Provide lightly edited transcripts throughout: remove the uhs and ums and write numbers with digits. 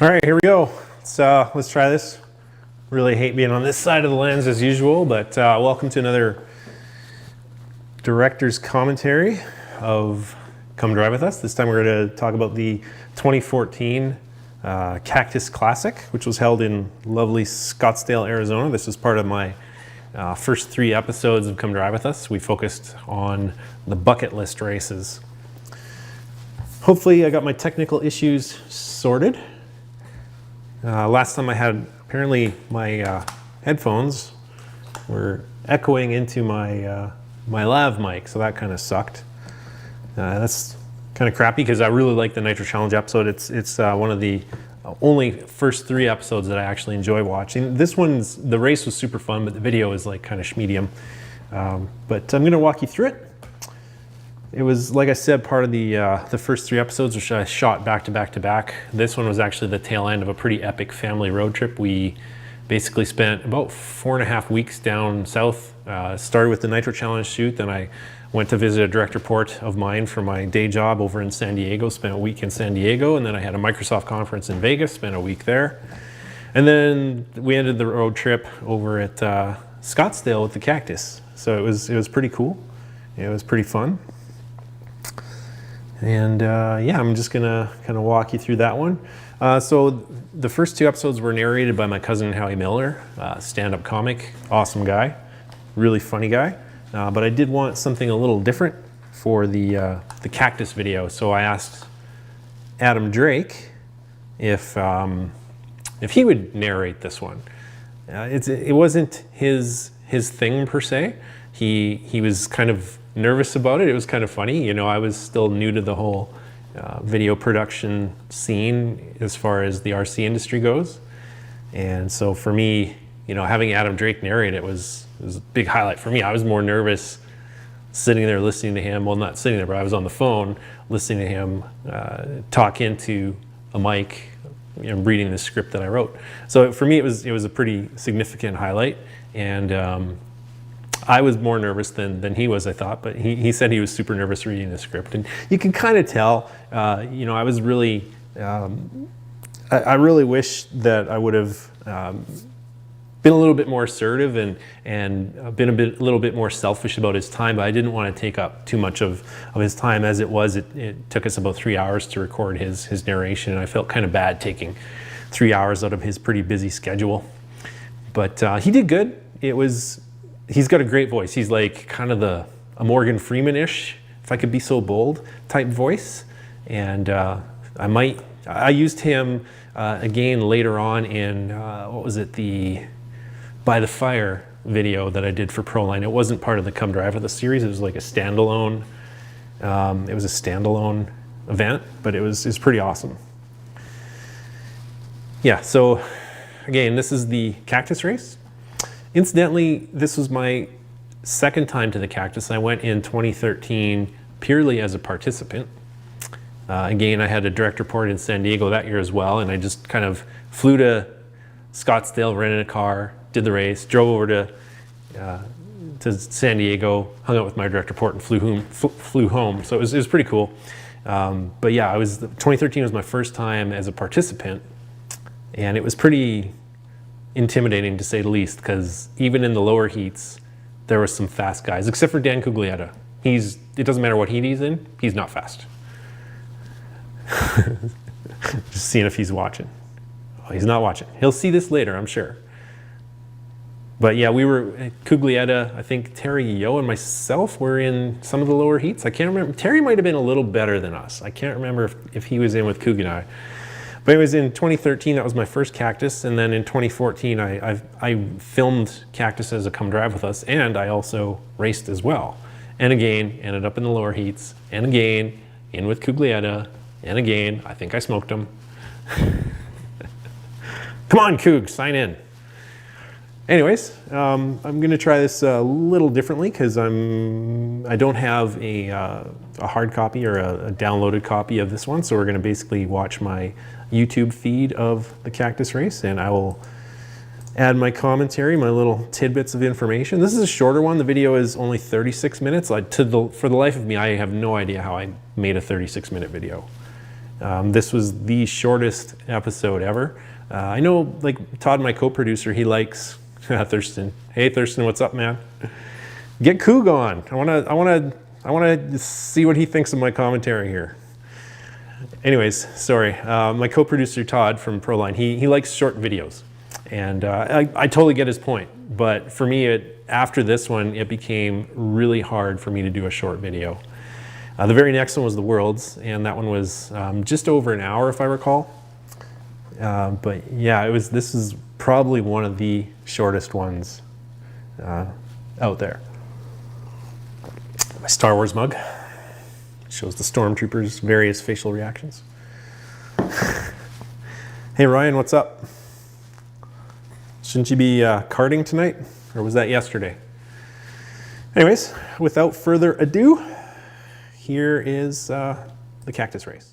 All right, here we go. Let's try this. Really hate being on this side of the lens as usual, but welcome to another director's commentary of Come Drive With Us. This time we're going to talk about the 2014 Cactus Classic, which was held in lovely Scottsdale, Arizona. This was part of my first 3 episodes of Come Drive With Us. We focused on the bucket list races. Hopefully I got my technical issues sorted. Last time I had, apparently my headphones were echoing into my my lav mic, so that kind of sucked. That's kind of crappy because I really like the Nitro Challenge episode. It's one of the only first 3 episodes that I actually enjoy watching. This one's, the race was super fun, but the video is like kind of schmedium. But I'm going to walk you through it. It was, like I said, part of the first 3 episodes, which I shot back to back to back. This one was actually the tail end of a pretty epic family road trip. We basically spent about 4.5 weeks down south. Started with the Nitro Challenge shoot, then I went to visit a direct report of mine for my day job over in San Diego, spent a week in San Diego, and then I had a Microsoft conference in Vegas, spent a week there. And then we ended the road trip over at Scottsdale with the Cactus. So it was pretty cool. It was pretty fun. And yeah, I'm just gonna kind of walk you through that one. So the first 2 episodes were narrated by my cousin Howie Miller, stand-up comic, awesome guy, really funny guy. But I did want something a little different for the Cactus video. So I asked Adam Drake if if he would narrate this one. It wasn't his thing per se. He was kind of nervous about it. It was kind of funny. You know, I was still new to the whole video production scene as far as the RC industry goes. And so for me, you know, having Adam Drake narrate it was a big highlight for me. I was more nervous sitting there listening to him. Well, not sitting there, but I was on the phone listening to him talk into a mic, you know, reading the script that I wrote. So for me, it was a pretty significant highlight. And I was more nervous than he was, I thought, but he said he was super nervous reading the script. And you can kind of tell, you know, I was really, I really wish that I would have been a little bit more assertive and been a little bit more selfish about his time, but I didn't want to take up too much of his time. As it was, it took us about 3 hours to record his narration, and I felt kind of bad taking 3 hours out of his pretty busy schedule. But he did good. He's got a great voice. He's like kind of a Morgan Freeman-ish, if I could be so bold, type voice. And I used him again later on in, what was it, the By the Fire video that I did for Proline. It wasn't part of the Come Drive of the series. It was like a standalone, it was a standalone event, but it was pretty awesome. Yeah, so again, this is the Cactus race. Incidentally, this was my second time to the Cactus. I went in 2013 purely as a participant. Again, I had a direct report in San Diego that year as well, and I just kind of flew to Scottsdale, rented a car, did the race, drove over to San Diego, hung out with my direct report, and flew home. So it was pretty cool. But yeah, 2013 was my first time as a participant, and it was pretty intimidating to say the least, because even in the lower heats, there were some fast guys, except for Dan Cuglietta. It doesn't matter what heat he's in, he's not fast. Just seeing if he's watching. Oh, he's not watching. He'll see this later, I'm sure. But yeah, we were, Cuglietta, I think Terry Yo and myself were in some of the lower heats. I can't remember. Terry might have been a little better than us. I can't remember if he was in with Coug and I. But it was in 2013, that was my first Cactus, and then in 2014, I filmed Cactus as a Come Drive with Us, and I also raced as well. And again, ended up in the lower heats, and again, in with Cuglietta, and again, I think I smoked him. Come on, Coug, sign in. Anyways, I'm gonna try this a little differently because I don't have a hard copy or a downloaded copy of this one, so we're gonna basically watch my YouTube feed of the Cactus race, and I will add my commentary, my little tidbits of information. This is a shorter one. The video is only 36 minutes. For the life of me, I have no idea how I made a 36-minute video. This was the shortest episode ever. I know, like Todd, my co-producer, he likes Thurston. Hey, Thurston, what's up, man? Get Coug on. I wanna see what he thinks of my commentary here. Anyways, sorry. My co-producer Todd from Proline, he likes short videos, and I totally get his point. But for me, after this one, it became really hard for me to do a short video. The very next one was the Worlds, and that one was just over an hour, if I recall. But yeah, this is probably one of the shortest ones out there. My Star Wars mug shows the stormtroopers' various facial reactions. Hey Ryan, what's up? Shouldn't you be karting tonight, or was that yesterday? Anyways, without further ado, here is the Cactus race.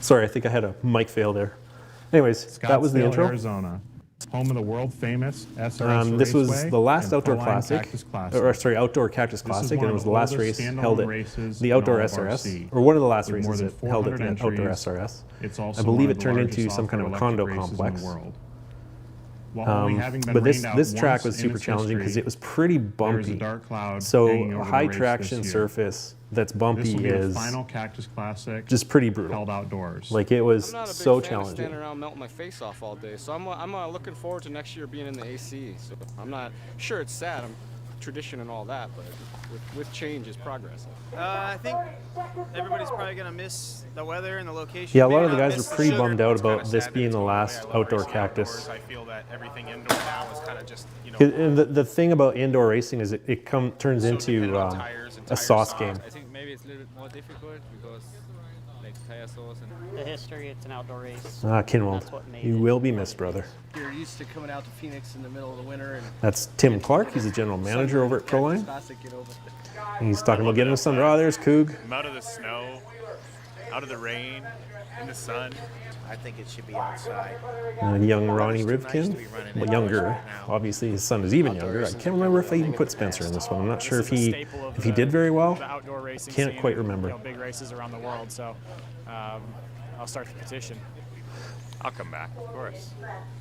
Sorry, I think I had a mic fail there. Anyways, that was the Scottsdale, intro. Arizona, home of the world famous SRS This was Raceway the last and outdoor Pro-Line classic, Cactus Classic. or sorry, outdoor Cactus This is Classic, one and it of was the the last oldest race held standalone at races the in outdoor all of SRS, RC. or one of the last With races more than that held at 400 the outdoor entries, SRS. It's also I believe one it of the turned into largest some kind of a off-road condo electric races in the complex. world. While only having been But rained out this track once was in super its challenging because history, it was pretty there is a bumpy. dark cloud So hanging a over the high race traction this year. surface that's This bumpy will be the is final Cactus Classic just pretty brutal. held outdoors. Like, it was I'm not a big so fan of challenging. standing around melting my face off all day, so I'm looking forward to next year being in the AC. So I'm not sure it's sad. I'm tradition and all that, but with change is progress. I think everybody's probably gonna miss the weather and the location. Yeah, a lot Maybe of the not guys miss were pretty sugar. bummed out It's kinda about this sad that being it's the going away. last I love outdoor racing Cactus. outdoors. I feel that everything indoor now is kind of just, you know, And the thing about indoor racing is it turns so into dependent on tires and a tire sauce size. game. I think maybe it's a little bit more difficult because like tire sauce and The history, it's an outdoor race. Ah, Kinwald, That's what made you it. will be missed, brother. You're used to coming out to Phoenix in the middle of the winter and That's Tim Clark. He's the general manager over at Pro-Line. Classic, get over. He's talking about getting us some. Oh, there's Coog. I'm out of the snow, out of the rain, in the sun. I think it should be outside. And young Ronnie It's too nice to Rivkin. be running Well, indoors younger. right now. Obviously, his son is even younger. I can't remember if I even put Spencer in this one. I'm not sure if he did very well. the outdoor racing Can't scene quite and, remember. You know, big races around the world. So I'll start the petition. I'll come back, of course.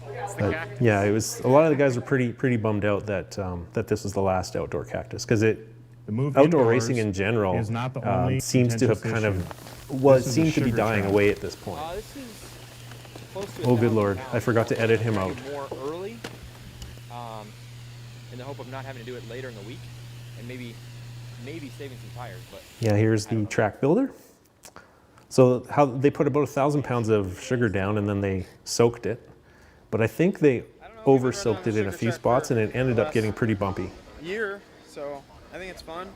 It's the But, Cactus. yeah, it was. A lot of the guys were pretty bummed out that that this was the last outdoor Cactus because The move outdoor indoors racing in general is not the only seems to have contentious kind issue. of well, it This is a seemed to be sugar dying trap. away at this point. This is close to Oh, good Lord! I forgot to edit him out. more early, in the hope of not having to do it later in the week, and maybe saving some tires. But Yeah, here's the track builder. So how they put about 1,000 pounds of sugar down and then they soaked it, but I think they over soaked it in a few spots and it ended up getting pretty bumpy. Year, so I think it's fun.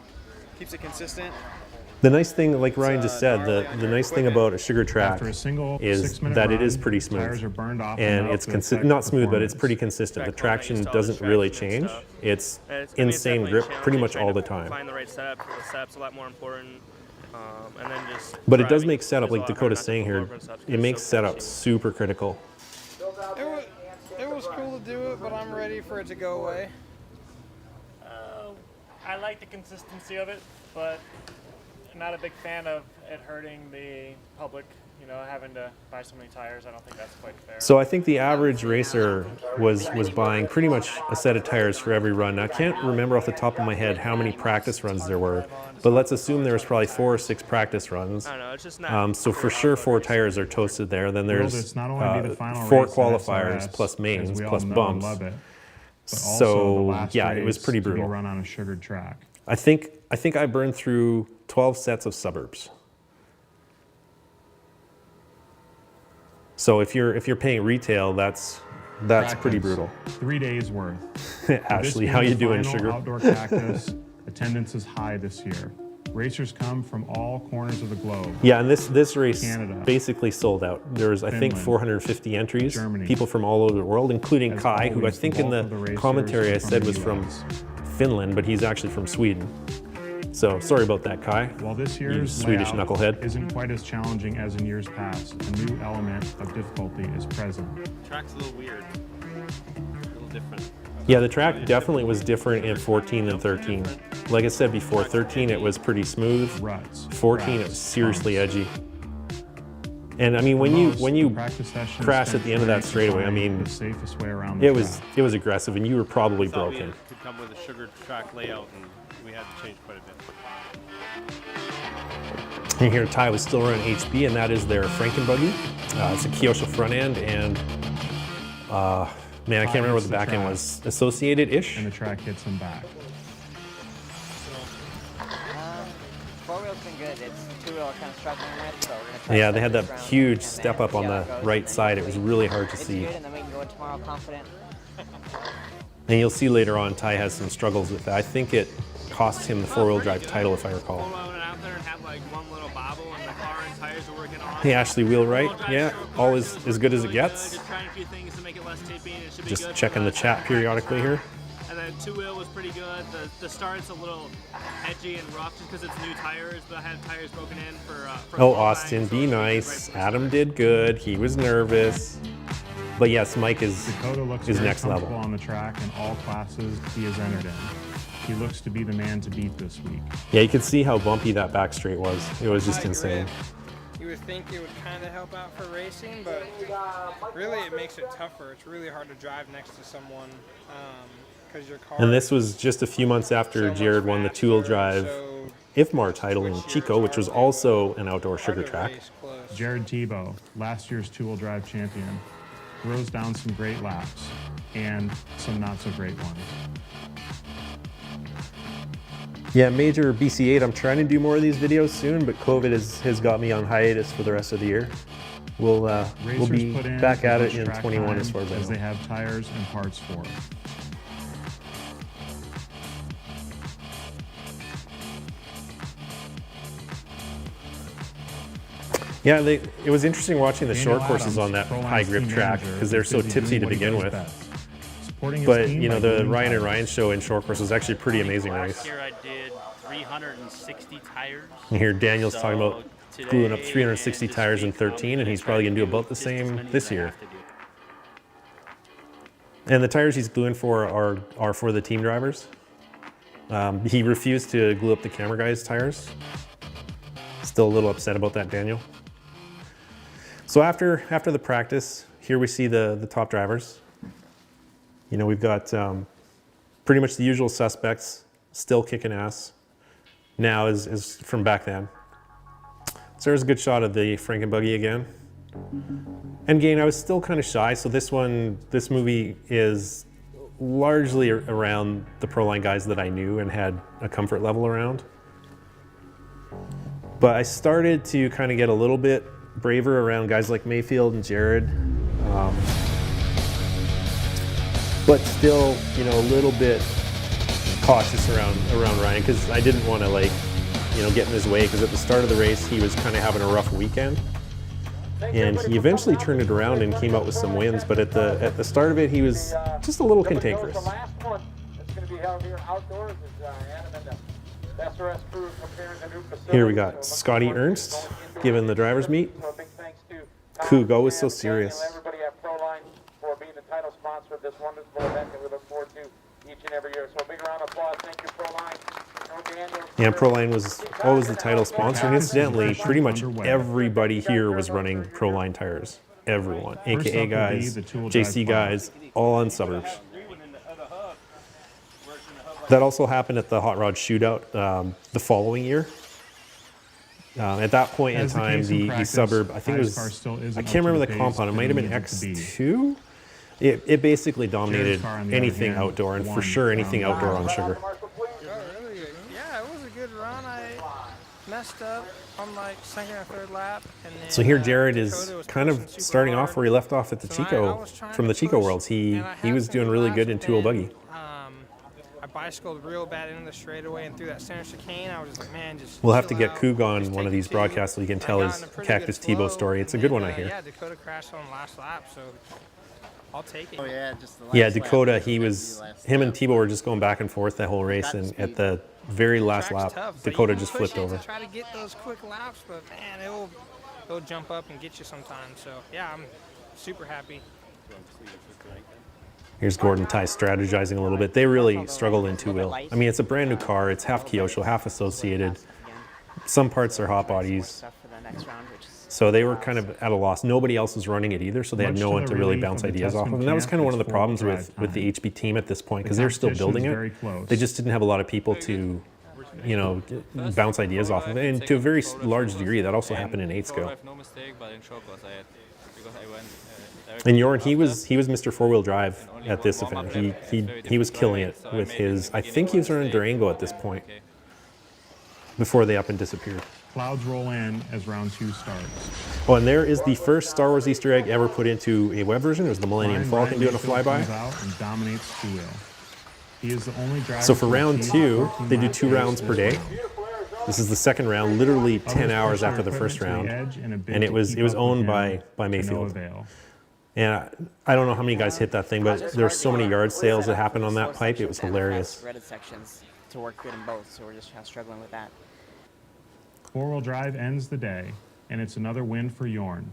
Keeps it consistent. The nice thing, like Ryan just said, the nice thing about a sugar track After a single is 6-minute that it run, is pretty tires smooth, are burned off and enough it's to affect not smooth, but it's performance. pretty consistent. The traction Track quality, doesn't really traction and change. stuff. It's I mean, it's insane definitely grip pretty much challenging all the trying to time. Find the right setup. The setup's a lot more important, and then just. But it does driving make setup, is a like lot Dakota's harder not to saying fall here, over and stuff, it 'cause makes it's so setup catchy. super critical. It was cool to do it, but I'm ready for it to go away. I like the consistency of it, but I'm not a big fan of it hurting the public. You know, having to buy so many tires. I don't think that's quite fair. So I think the average racer was buying pretty much a set of tires for every run. Now, I can't remember off the top of my head how many practice runs there were, but let's assume there was probably 4 or 6 practice runs. I don't know. It's just not. So for sure 4 tires are toasted there. Then Will there's this not only be the final 4 race at qualifiers SRS, plus as mains we all plus know and bumps. love it, but also So, the last yeah, it was race pretty to be brutal. run on a sugared track. I think I burned through 12 sets of suburbs. So if you're paying retail, that's pretty Practice, brutal. 3 days worth. Ashley, This how being you the doing, final sugar? Outdoor Cactus, attendance is high this year. Racers come from all corners of the globe. Yeah, and this race Canada, basically sold out. There was, I think, Finland, 450 entries. Germany. People from all over the world, including As Kai, who I always, think the in bulk of the the racers commentary I are said the was from US. Finland, but he's actually from Sweden. So sorry about that, Kai. While this You year's Swedish layout knucklehead. isn't quite as challenging as in years past, a new element of difficulty is present. Track's a little weird, a little different. Yeah, the track definitely was different in 14 and 13. Like I said before, 13 it was pretty smooth. Ruts, 14 it cracks, was seriously bumps. edgy. And I mean, when Most, you the practice sessions crash at spent the end of that trying to straightaway, I find mean, the safest way around the it was track. aggressive, and you were probably Thought we broken. could come with a sugar track layout, and we had to change quite a bit. And here Ty was still running HB, and that is their Franken buggy. It's a Kyosho front end, and man, I can't remember what the back end was. Associated-ish. And the track hits him back. Four-wheel's been good. It's two-wheel kind of struggling with, so we're gonna try Yeah, to they had set that this round huge and step then up on see how the it goes, right and then side. It was really hard to it's see. good, and then we can go in tomorrow confident. And you'll see later on, Ty has some struggles with that. I think it cost him the four-wheel drive title, if I recall. I went out there and had like one little bobble, and the car and tires were working on. Hey, Ashley, wheel right? Yeah, all is as good as it gets. Just trying a few things to make it less tippy, and it should be Just good. checking the chat periodically here. And And then two-wheel was pretty good. The start's a little edgy and rough just because it's new tires, but I had tires broken in for Oh, qualifying, Austin, so be it was nice. right Adam did good. He was nervous. But yes, Mike is Dakota looks is very next comfortable level. on the track in all classes he has entered in. He looks to be the man to beat this week. Yeah, you could see how bumpy that back straight was. It was just High insane. grip. You would think it would kind of help out for racing, but really it makes it tougher. It's really hard to drive next to someone because your car. And this was just a few months after so much Jared won the two-wheel faster, drive so IFMAR title in Chico, which was also an outdoor sugar hard to track. race close. Jared Tebow, last year's two-wheel drive champion, throws down some great laps and some not so great ones. Yeah, major BC8. I'm trying to do more of these videos soon, but COVID has got me on hiatus for the rest of the year. We'll Racers be put in back at as it much in track 21 time as far as I know. they have tires and parts for it. Yeah, it was interesting watching the Daniel short courses Adams, on that Pro-Line's high grip team track manager, because they're is so busy tipsy doing to what he begin does with. best, supporting his But team you know, by the doing Ryan and tires. Ryan show in short course was actually a pretty amazing race. Last year I did 360 tires. And here Daniel's So talking about today gluing up 360 and this tires in week, I'll 13, and he's try probably to going to do do about the just as same many this as I year. have to do. And the tires he's gluing for are for the team drivers. He refused to glue up the camera guy's tires. Still a little upset about that, Daniel. So after the practice, here we see the top drivers. You know, we've got pretty much the usual suspects still kicking ass now is from back then. So there's a good shot of the Frankenbuggy again. And again, I was still kind of shy, so this movie is largely around the Pro-Line guys that I knew and had a comfort level around. But I started to kind of get a little bit braver around guys like Mayfield and Jared. But still, you know, a little bit cautious around Ryan because I didn't want to, like, you know, get in his way because at the start of the race he was kind of having a rough weekend. And he eventually turned it around and came out with some wins, but at the start of it he was just a little cantankerous. Here we got Scotty Ernst giving the driver's meet. Kugo was so serious. Everybody at Pro-Line for being the title sponsor of this wonderful event that we look forward to each and every year. So a big round of applause. Thank you, Pro-Line. Yeah, Pro-Line was always the title sponsor, and incidentally, pretty much everybody here was running Pro-Line tires. Everyone, AKA guys, JC guys, all on suburbs. That also happened at the Hot Rod Shootout the following year. At that point in time, the suburb, I think it was, I can't remember the compound, it might have been X2. It basically dominated anything outdoor, and for sure anything outdoor on sugar. Oh, really? Yeah, it was a good run. I messed up on like second or third lap. And then, So here Jared is Dakota was kind of pushing super starting hard. off where he left off at the So I Chico, was trying from to the Chico push, Worlds. He and I had was some doing good really laps, good in but 2.0 then, buggy. I bicycled real bad into the straightaway and through that center chicane. I was just like, man, just We'll have to chill get out, Coog on just one take of it these easy. broadcasts so he can I tell got his in a pretty Cactus good Tebow flow, story. It's a and good then, one, I hear. Yeah, Dakota crashed on the last lap, so I'll take it. Oh yeah, just the last Yeah, lap. Dakota, him and Tebow were just going back and forth that whole race, and at the very last Track's lap, tough, but Dakota you can just push flipped it over. to try to get those quick laps, but man, it'll jump up and get you sometimes. So yeah, I'm super happy. Here's Gordon Ty strategizing a little bit. They really struggled in two-wheel. I mean, it's a brand new car. It's half Kyosho, half Associated. Some parts are hot bodies. So they were kind of at a loss. Nobody else was running it either, so they had Much no to one the to really relief bounce of the ideas off of. Tuscan And that was camp, kind of one of the it's problems full with drive the time. HB team at this point, The because they're still competition's building very it. close. They just didn't have a lot of people to, you know, bounce ideas off of it. And to a very large degree, that also happened in 8-Sco. And Jorn, he was Mr. Four-Wheel Drive at this event. He was killing it with his, I think he was running Durango at this point, before they up and disappeared. Clouds roll in as round 2 starts. Oh, and there is the first Star Wars Easter egg ever put into a web version. It was the Millennium Ryan Falcon doing a Mayfield flyby. comes out and dominates two-wheel. He is the only driver So for to round achieve 2, 14 they do lap 2 pace rounds per this day. week. This is the second round, literally 10 Others hours push their after the first equipment round, to the edge in a bid and it to was keep up owned with by him to no Mayfield. avail. And I don't know how many guys hit that thing, but there's so many yard sales that happened on that pipe. It was hilarious. Threaded sections to work good in both, so we're just kind of struggling with that. Four-wheel drive ends the day, and it's another win for Jorn.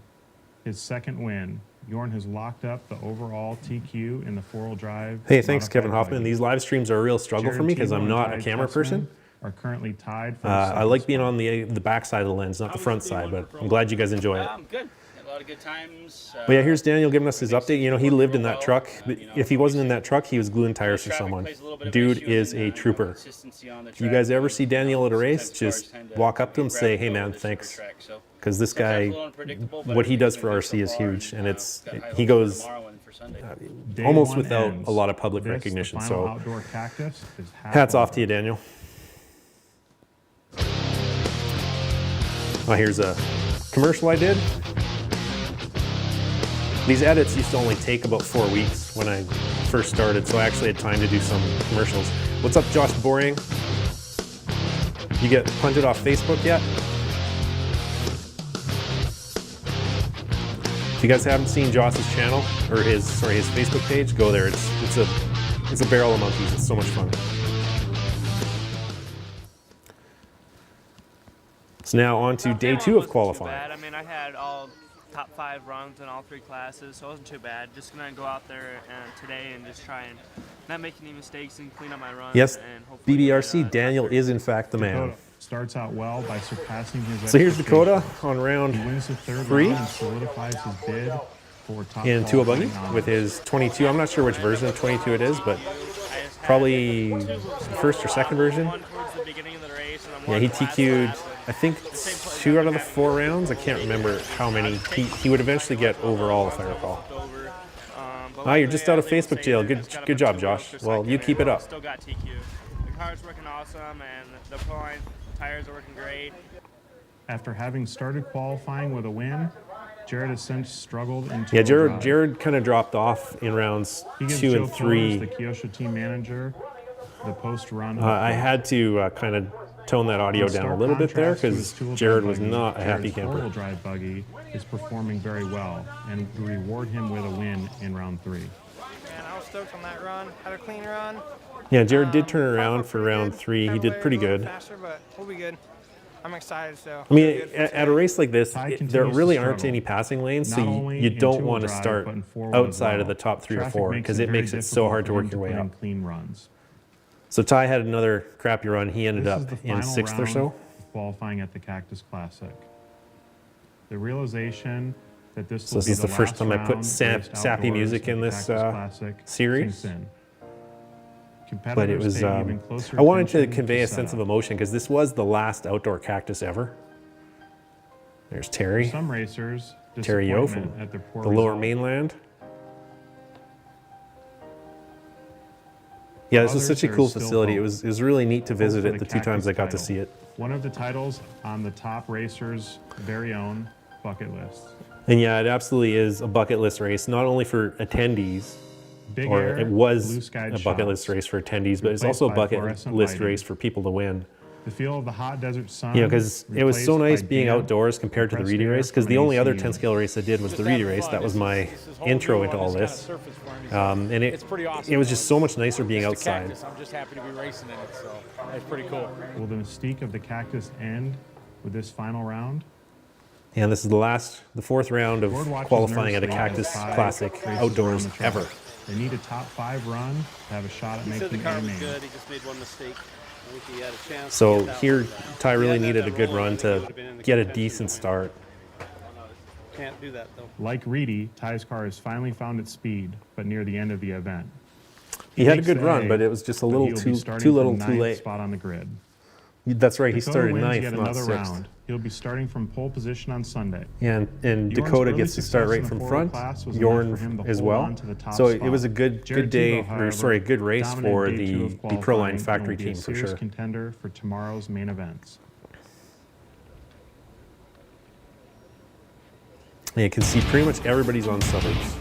His second win. Jorn has locked up the overall TQ in the four-wheel drive. Hey, thanks, modified Kevin Hoffman. buggy. These live streams are a real struggle for me because I'm not a camera person. Are currently tied for I like being on the back side of the lens, not the front side, but I'm glad you guys enjoy it. Good. Had a lot of good times. But yeah, here's Daniel giving us his update. You know, he lived in that truck. But if he wasn't in that truck, he was gluing tires for someone. Dude is a trooper. If you guys ever see Daniel at a race, just walk up to him and say, hey man, thanks. Because this guy, what he does for RC is huge. And he goes almost without a lot of public recognition. So hats off to you, Daniel. Oh, here's a commercial I did. These edits used to only take about 4 weeks when I first started, so I actually had time to do some commercials. What's up, Josh Boring? You get punted off Facebook yet? If you guys haven't seen Josh's channel or his Facebook page, go there. It's a barrel of monkeys. It's so much fun. So now on to day 2 of qualifying. I mean, I had all top 5 runs in all 3 classes, so it wasn't too bad. Just gonna go out there today and just try and not make any mistakes and clean up my runs. Yes, and hopefully BBRC, Daniel is in fact the man. Dakota starts out well by surpassing his So here's Dakota on round He wins the third 3 round and solidifies his bid for top in 2 buggy qualifying with his 22. I'm not sure which version of 22 it is, but probably the first or second version. Yeah, he TQ'd, I think, 2 out of the 4 rounds. I can't remember how many. He would eventually get overall, if I recall. Ah, you're just out of Facebook jail. Good job, Josh. Well, you keep it up. Still got TQ. The car's working awesome, and the Proline tires are working great. After having started qualifying with a win, Jared has since struggled into Yeah, Jared kind of dropped off in rounds 2 and 3. The Kyosho team manager, the post-run. I had to kind of tone that audio down a little bit there because Jared was not a happy camper. Four-wheel drive buggy is performing very well, and we reward him with a win in round 3. Man, I was stoked on that run. Had a clean run. Yeah, Jared did turn around for round 3. He did pretty good. Faster, but we'll be good. I'm excited, so. I mean, at a race like this, there really aren't any passing lanes, so you don't want to start outside of the top 3 or 4 because it makes it so hard to work your way up. Clean runs. So Ty had another crappy run. He ended up in 6th or so. Qualifying at the Cactus Classic. The realization that this So this is the first time I put sappy music in this series. But it was, I wanted to convey a sense of emotion because this was the last outdoor Cactus ever. There's Terry. Some racers, Terry Yo from the lower mainland. Yeah, this was such a cool facility. It was really neat to visit it the 2 times I got to see it. One of the titles on the top racers' very own bucket list. And yeah, it absolutely is a bucket list race, not only for attendees, or it was a bucket list race for attendees, but it's also a bucket list race for people to win. The feel of the hot desert sun. Yeah, because it was so nice being outdoors compared to the Reedy race, because the only other 10 scale race I did was the Reedy race. That was my intro into all this. And it was just so much nicer being outside. I'm just happy to be racing in it, so it's pretty cool. Will the mystique of the Cactus end with this final round? And this is the 4th round of qualifying at a Cactus Classic outdoors ever. They need a top 5 run to have a shot at making the car was name. good. He just made one mistake. I think he had a chance. So here, Ty really needed a good run to get a decent start. Can't do that though. Like Reedy, Ty's car has finally found its speed, but near the end of the event. He had a good run, but it was just a little too late. Spot on the grid. That's right. He Dakota started wins 9th, yet not another 6th. round. He'll be starting from pole position on Sunday. And Jorn's Dakota early gets to start success right in the from 4-wheel front. class was enough for him to Jorn as hold well. on to the top So it spot. was a good day, Tebow, however, or good race dominated for day 2 of the qualifying Proline and factory will be a team for serious sure. contender for tomorrow's main events. And you can see pretty much everybody's on suburbs.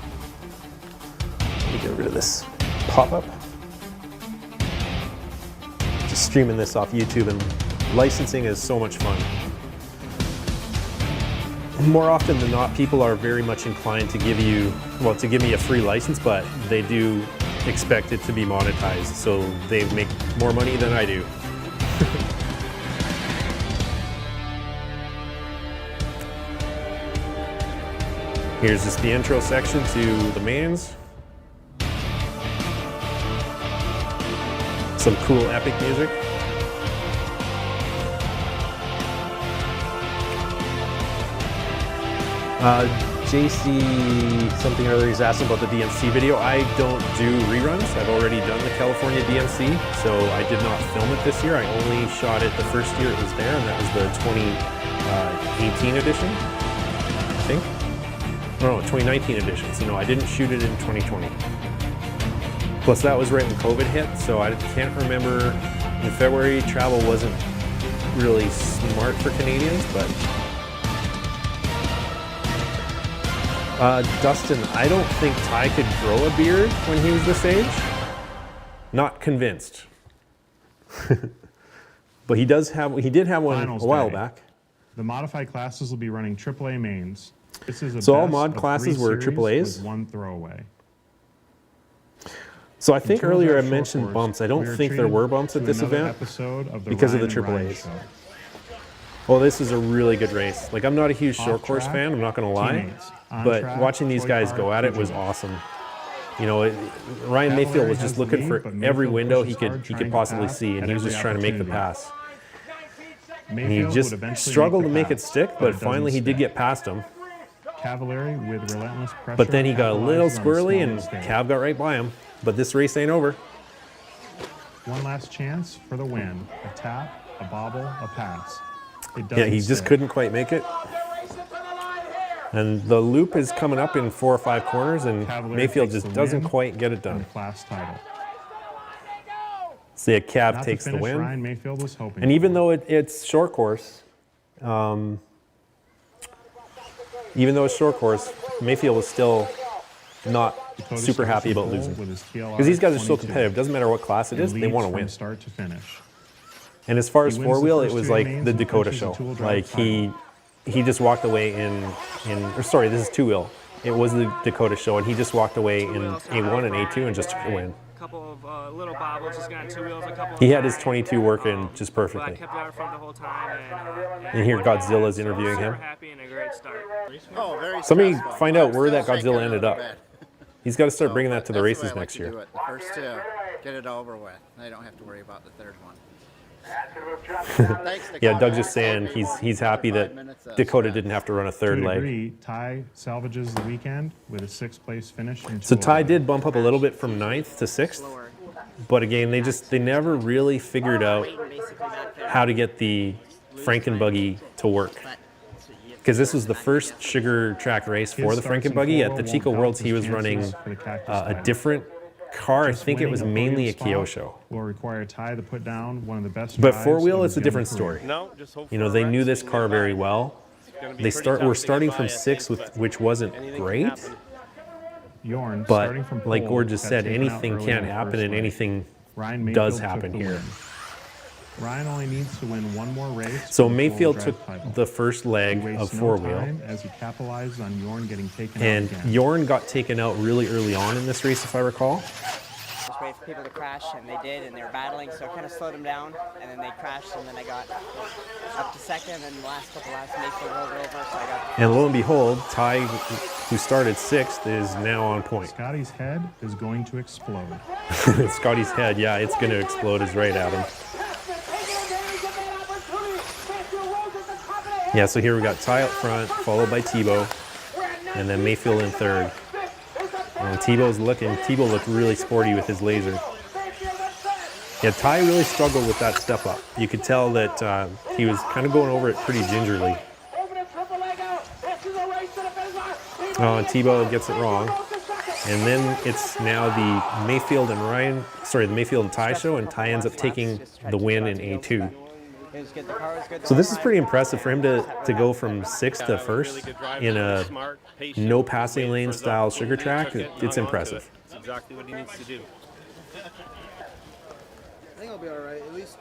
Let me get rid of this pop-up. Just streaming this off YouTube, and licensing is so much fun. more often than not, people are very much inclined to give you, well, to give me a free license, but they do expect it to be monetized, so they make more money than I do. Here's just the intro section to the mains. Some cool epic music. JC something or other, he's asking about the DMC video. I don't do reruns. I've already done the California DMC, so I did not film it this year. I only shot it the first year it was there, and that was the 2018 edition, I think. No, 2019 edition. So no, I didn't shoot it in 2020. Plus that was right when COVID hit, so I can't remember. In February, travel wasn't really smart for Canadians, but Dustin, I don't think Ty could grow a beard when he was this age. Not convinced. But he did have one Finals a while day. back. The modified classes will be running AAA mains. This is a So all best mod of classes 3 were series AAAs? with 1 throwaway. So I think Until earlier I that short mentioned course, bumps. I don't we are think there treated were bumps at to this another event episode of the because of the Ryan and Ryan AAAs. Show. Well, this is a really good race. Like, I'm not a huge short Off course track, fan, I'm not gonna lie, teammates. On but track, watching these toy guys car, go at it was Fujima. awesome. You know, Ryan Cavalieri Mayfield was has just the looking lead, for but every Mayfield window he pushes hard, could trying to possibly pass see, and at he was every just trying to make the opportunity. pass. And he Mayfield just would eventually struggled the to make it pass, stick, it but doesn't finally he did stick. get past him. Cavalieri with relentless pressure. But then he got a little capitalizes on a squirrely, small and mistake. Cav got right by him. But this race ain't over. One last chance for the win. A tap, a bobble, a pass. It doesn't Yeah, he just stick. couldn't quite make it. And the loop is coming up in 4 or 5 corners, and Cavalieri Mayfield takes just the doesn't win quite get it and done. the class title. So yeah, Cav Not takes the the finish win. Ryan Mayfield was hoping And even for. though it's short course, Mayfield was still not Dakota super starts happy his about pole losing. with his TLR Because these guys are so 22 competitive. Doesn't matter what class it and is, they leads want to from win. start to finish. And as far as He wins the four-wheel, it first was 2 like mains the and Dakota clinches show. the tool drive Like title. he just walked away or sorry, this is two-wheel. It was the Dakota show, and he just walked away in A1 and A2 and just took the win. A couple of little bobbles, just got on 2 wheels, a couple He of had his times. 22 working just But I perfectly. kept it out in front the whole time. And here won Godzilla's that, so interviewing super him. happy and a great start. Oh, very Somebody stressful. find out I'm where that still shaking Godzilla a ended little up. bit. He's got to start So, bringing that but to the that's races way I like next to year. do it. The first 2, get it over with. I don't have to worry about the third one. Thanks, Yeah, Dakota. Doug's just saying he's happy that 5 minutes of Dakota stress. didn't have to run a To third a leg. degree, Ty salvages the weekend with a 6th place finish. In So 2 Ty over. did bump up a little bit from 9th to 6th, but again, they never really figured out how to get the Frankenbuggy to work. Because this was the first sugar track race for the Frankenbuggy. At the Chico Worlds, he was running a different car. I think it was mainly a Kyosho. Will require Ty to put down one of the best. But drives four-wheel, of it's his a young different career. story. No, just hope You know, for they a knew wreck this so we car can get very by. well. Gonna be They pretty tough were to get starting by, from I 6th, think, which wasn't anything can great. happen. Yorn, But starting from like pole, Gord just got said, taken out anything early can in the happen, first and leg. anything Ryan Mayfield does took happen the here. win. Ryan only needs to win one more race. So for the Mayfield four-wheel took drive title. the first He leg wastes of no four-wheel, time as he capitalized on Yorn getting taken and out again. Yorn got taken out really early on in this race, if I recall. Just wait for people to crash, and they did, and they were battling, so it kind of slowed them down, and then they crashed, and then I got up to 2nd, and the last couple laps, Mayfield rolled over, so I got... And lo and behold, Ty, who started 6th, is now on point. Scotty's head is going to explode. Scotty's head, yeah, it's going to explode, is right at him. Yeah, so here we got Ty up front, followed by Tebow, and then Mayfield in 3rd. And Tebow looked really sporty with his laser. Yeah, Ty really struggled with that step up. You could tell that he was kind of going over it pretty gingerly. Oh, and Tebow gets it wrong. And then it's now the Mayfield and Ty show, and Ty ends up taking the win in A2. So this is pretty impressive for him to go from 6th to 1st in a no passing lane style sugar track. It's impressive. That's exactly what he needs to do. I think I'll be all right. At least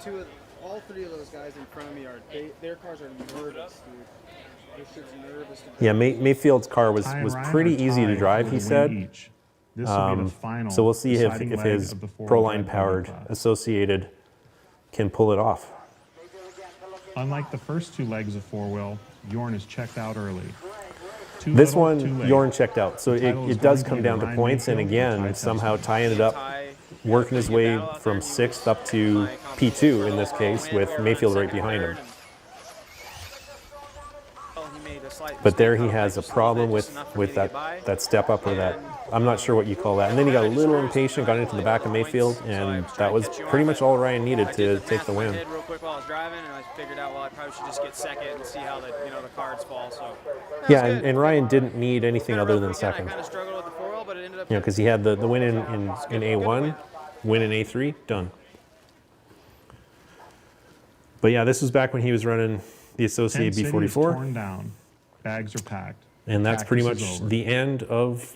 all 3 of those guys in front of me their cars are nervous, dude. Yeah, Mayfield's car was Ty and Ryan pretty are easy to tied drive, for he the win said. each. This will be the final So we'll see if deciding leg his of the four-wheel Proline drive powered class. Associated can pull it off. Unlike the first two legs of four-wheel, Bjorn is checked out early. Too This little, too one, late. Bjorn checked out, so The title is it does going come to down to Ryan points, and Mayfield or Ty again, somehow Tesler. Ty ended up working his way from 6th up to P2 in this case, with Mayfield right behind him. But there he has a problem with that step up or that, I'm not sure what you call that. And then he got a little impatient, got into the back of Mayfield, and that was pretty much all Ryan needed to take the win. Real quick while I was driving, and I figured out, well, I probably should just get second and see how the cards fall. So Yeah, and Ryan didn't need anything other than second. I kind of struggled with the four-wheel, but it ended up. Yeah, because he had the win in A1, win in A3, done. But yeah, this was back when he was running the Associate Tent City is B44. torn down. Bags are packed. And that's pretty Cactus much is over. the end of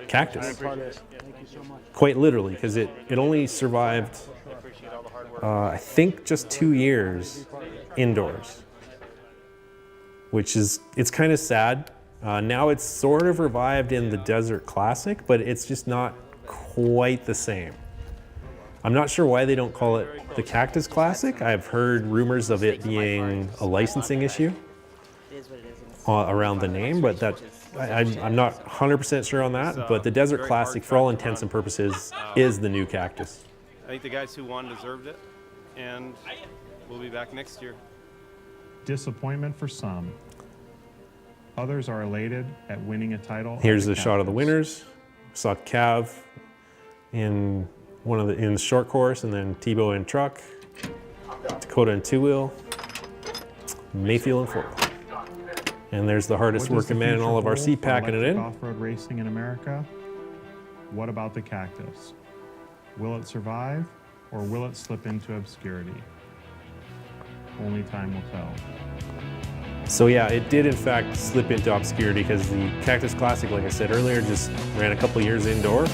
Cactus. Quite literally, because it only survived, I think, just 2 years indoors, which is, it's kind of sad. Now it's sort of revived in the Desert Classic, but it's just not quite the same. I'm not sure why they don't call it the Cactus Classic. I've heard rumors of it being a licensing issue around the name, but that I'm not 100% sure on that. But the Desert Classic, for all intents and purposes, is the new Cactus. I think the guys who won deserved it, and we'll be back next year. Disappointment for some. Others are elated at winning a title. Here's a shot of the winners. Saw Cav in in the short course, and then Tebow in truck, Dakota in two-wheel, Mayfield in four-wheel. And there's the hardest What does working the man in future all of our hold seat for packing it electric in. Off-road racing in America. What about the Cactus? Will it survive, or will it slip into obscurity? Only time will tell. So yeah, it did in fact slip into obscurity because the Cactus Classic, like I said earlier, just ran a couple years indoor.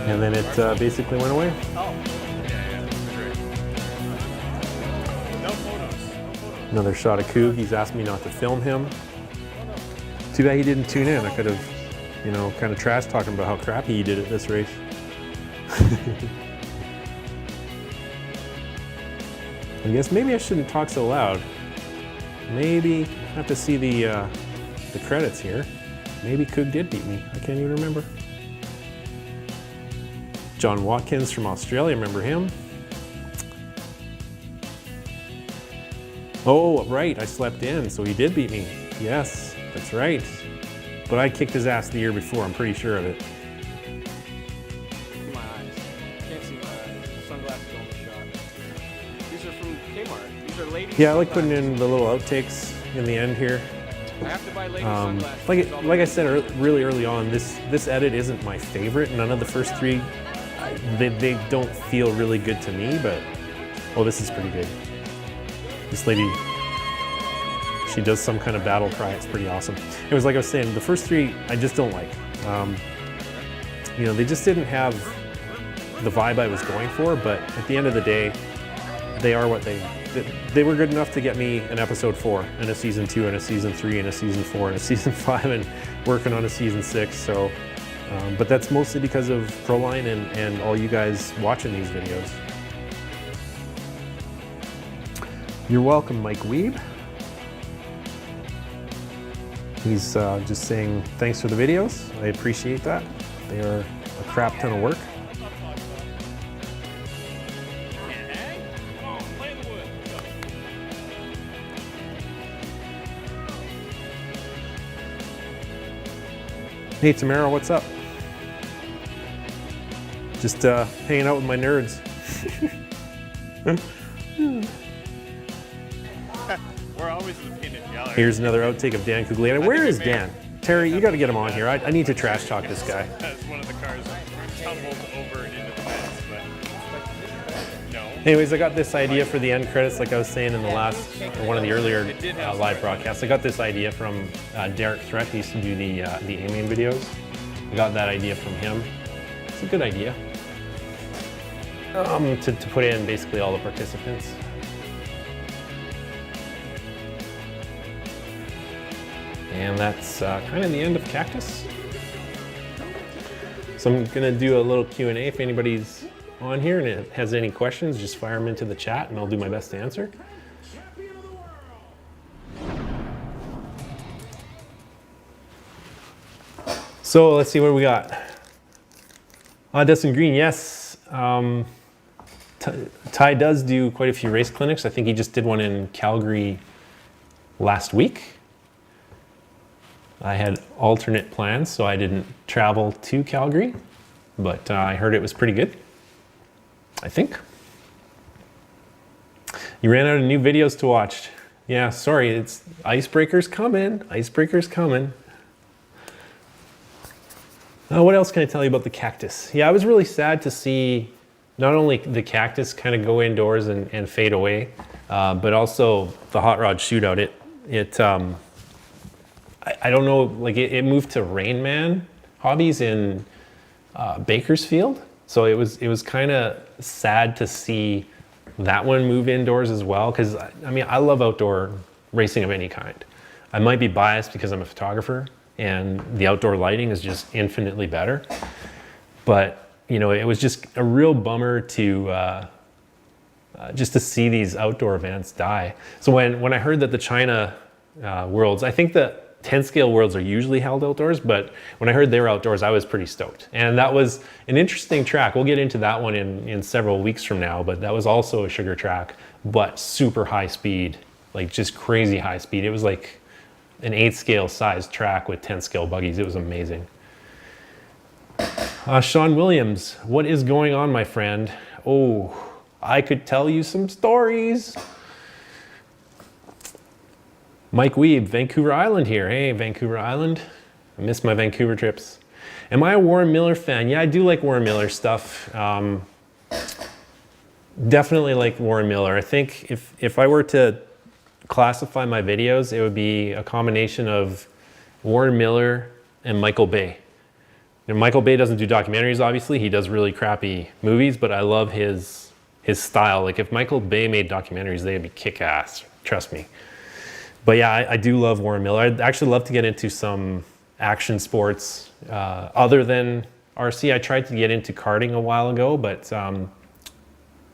And then it basically went away. No photos. Another shot of Coog. He's asked me not to film him. Too bad he didn't tune in. I could have, kind of trash talking about how crappy he did at this race. I guess maybe I shouldn't talk so loud. Maybe I have to see the credits here. Maybe Coog did beat me. I can't even remember. John Watkins from Australia, remember him? Oh, right, I slept in, so he did beat me. Yes, that's right. But I kicked his ass the year before, I'm pretty sure of it. My eyes. Can't see my eyes. Sunglasses on the shot. These are from Kmart. These are ladies. Yeah, I like putting in the little outtakes in the end here. I have to buy ladies sunglasses. Like I said really early on, this edit isn't my favorite. None of the first three, they don't feel really good to me, but oh, this is pretty good. This lady, she does some kind of battle cry. It's pretty awesome. It was like I was saying, the first three I just don't like. They just didn't have the vibe I was going for, but at the end of the day, they are what they were good enough to get me an episode 4 and a season 2 and a season 3 and a season 4 and a season 5 and working on a season 6. So, but that's mostly because of Proline and all you guys watching these videos. You're welcome, Mike Weeb. He's just saying thanks for the videos. I appreciate that. They are a crap ton of work. Hey Tamara, what's up? Just hanging out with my nerds. We're always in the peanut gallery. Here's another outtake of Dan Cuglietta. Where is Dan? Terry, you got to get him on here. I need to trash talk this guy. As one of the cars tumbled over and into the fence, but no. Anyways, I got this idea for the end credits, like I was saying in the last, or one of the earlier live broadcasts. I got this idea from Derek Threat. He used to do the A-Main videos. I got that idea from him. It's a good idea. To put in basically all the participants. And that's kind of the end of Cactus. So I'm gonna do a little Q&A. If anybody's on here and has any questions, just fire them into the chat and I'll do my best to answer. So let's see what we got. Dustin Green, yes. Ty does do quite a few race clinics. I think he just did one in Calgary last week. I had alternate plans, so I didn't travel to Calgary, but I heard it was pretty good, I think. You ran out of new videos to watch. Yeah, sorry, it's icebreakers coming, icebreakers coming. What else can I tell you about the Cactus? Yeah, I was really sad to see not only the Cactus kind of go indoors and fade away, but also the hot rod shootout. I don't know, like it moved to Rain Man Hobbies in Bakersfield. So it was kind of sad to see that one move indoors as well. Cause I mean, I love outdoor racing of any kind. I might be biased because I'm a photographer and the outdoor lighting is just infinitely better. But you know, it was just a real bummer to just to see these outdoor events die. So when I heard that the China Worlds, I think the 10 scale Worlds are usually held outdoors, but when I heard they were outdoors, I was pretty stoked. And that was an interesting track. We'll get into that one in several weeks from now, but that was also a sugar track, but super high speed, like just crazy high speed. It was like an 8 scale size track with 10 scale buggies. It was amazing. Sean Williams, what is going on, my friend? Oh, I could tell you some stories. Mike Weeb, Vancouver Island here. Hey, Vancouver Island. I miss my Vancouver trips. Am I a Warren Miller fan? Yeah, I do like Warren Miller stuff. Definitely like Warren Miller. I think if I were to classify my videos, it would be a combination of Warren Miller and Michael Bay. You know, Michael Bay doesn't do documentaries, obviously. He does really crappy movies, but I love his style. Like if Michael Bay made documentaries, they'd be kick-ass, trust me. But yeah, I do love Warren Miller. I'd actually love to get into some action sports other than RC. I tried to get into karting a while ago, but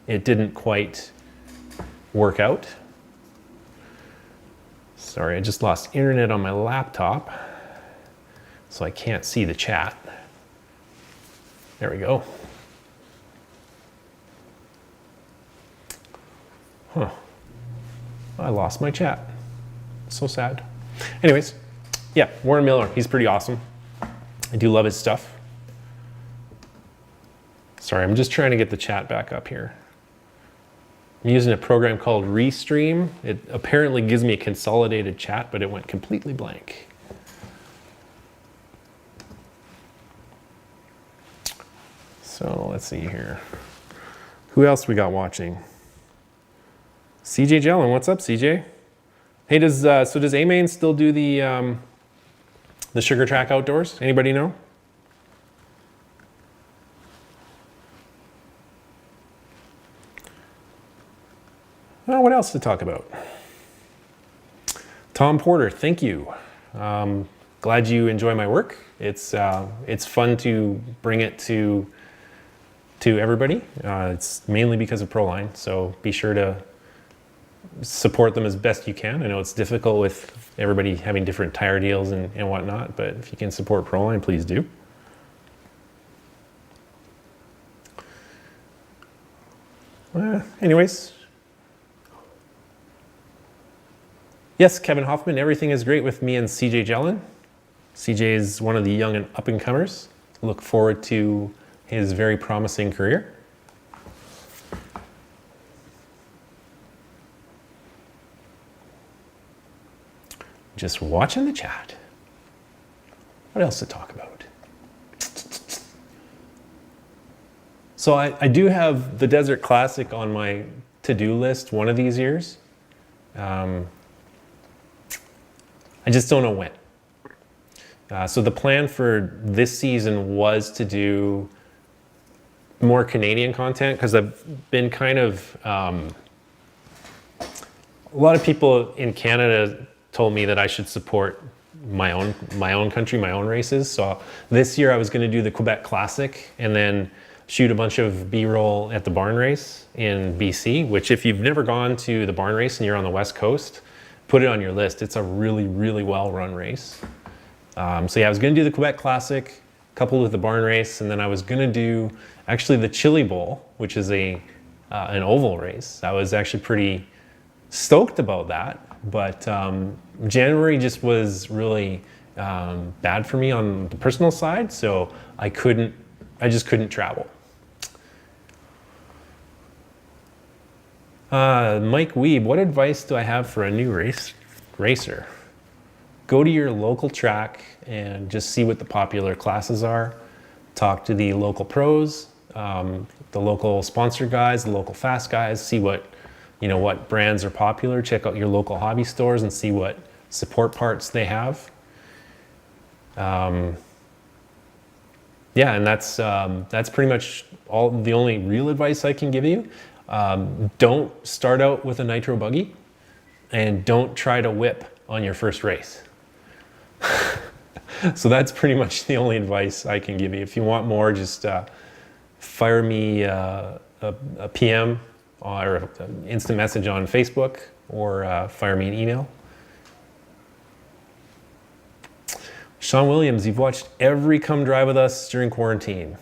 it didn't quite work out. Sorry, I just lost internet on my laptop, so I can't see the chat. There we go. Huh. I lost my chat. So sad. Anyways, yeah, Warren Miller, he's pretty awesome. I do love his stuff. Sorry, I'm just trying to get the chat back up here. I'm using a program called Restream. It apparently gives me a consolidated chat, but it went completely blank. So let's see here. Who else we got watching? CJ Jellin, what's up, CJ? Hey, does A-Main still do the sugar track outdoors? Anybody know? Well, what else to talk about? Tom Porter, thank you. Glad you enjoy my work. It's fun to bring it to everybody. It's mainly because of Proline, so be sure to support them as best you can. I know it's difficult with everybody having different tire deals and whatnot, but if you can support Proline, please do. Anyways. Yes, Kevin Hoffman, everything is great with me and CJ Jellin. CJ is one of the young and up-and-comers. Look forward to his very promising career. Just watching the chat. What else to talk about? So I do have the Desert Classic on my to-do list one of these years. I just don't know when. So the plan for this season was to do more Canadian content because I've been kind of, a lot of people in Canada told me that I should support my own country, my own races. So this year I was going to do the Quebec Classic and then shoot a bunch of B-roll at the barn race in BC, which if you've never gone to the barn race and you're on the West Coast, put it on your list. It's a really, really well-run race. So yeah, I was going to do the Quebec Classic coupled with the barn race, and then I was going to do actually the Chili Bowl, which is an oval race. I was actually pretty stoked about that, but January just was really bad for me on the personal side, so I just couldn't travel. Mike Weeb, what advice do I have for a new racer? Go to your local track and just see what the popular classes are. Talk to the local pros, the local sponsor guys, the local fast guys, see what brands are popular. Check out your local hobby stores and see what support parts they have. Yeah, and that's pretty much the only real advice I can give you. Don't start out with a nitro buggy, and don't try to whip on your first race. So that's pretty much the only advice I can give you. If you want more, just fire me a PM or an instant message on Facebook, or fire me an email. Sean Williams, you've watched every Come Drive With Us during quarantine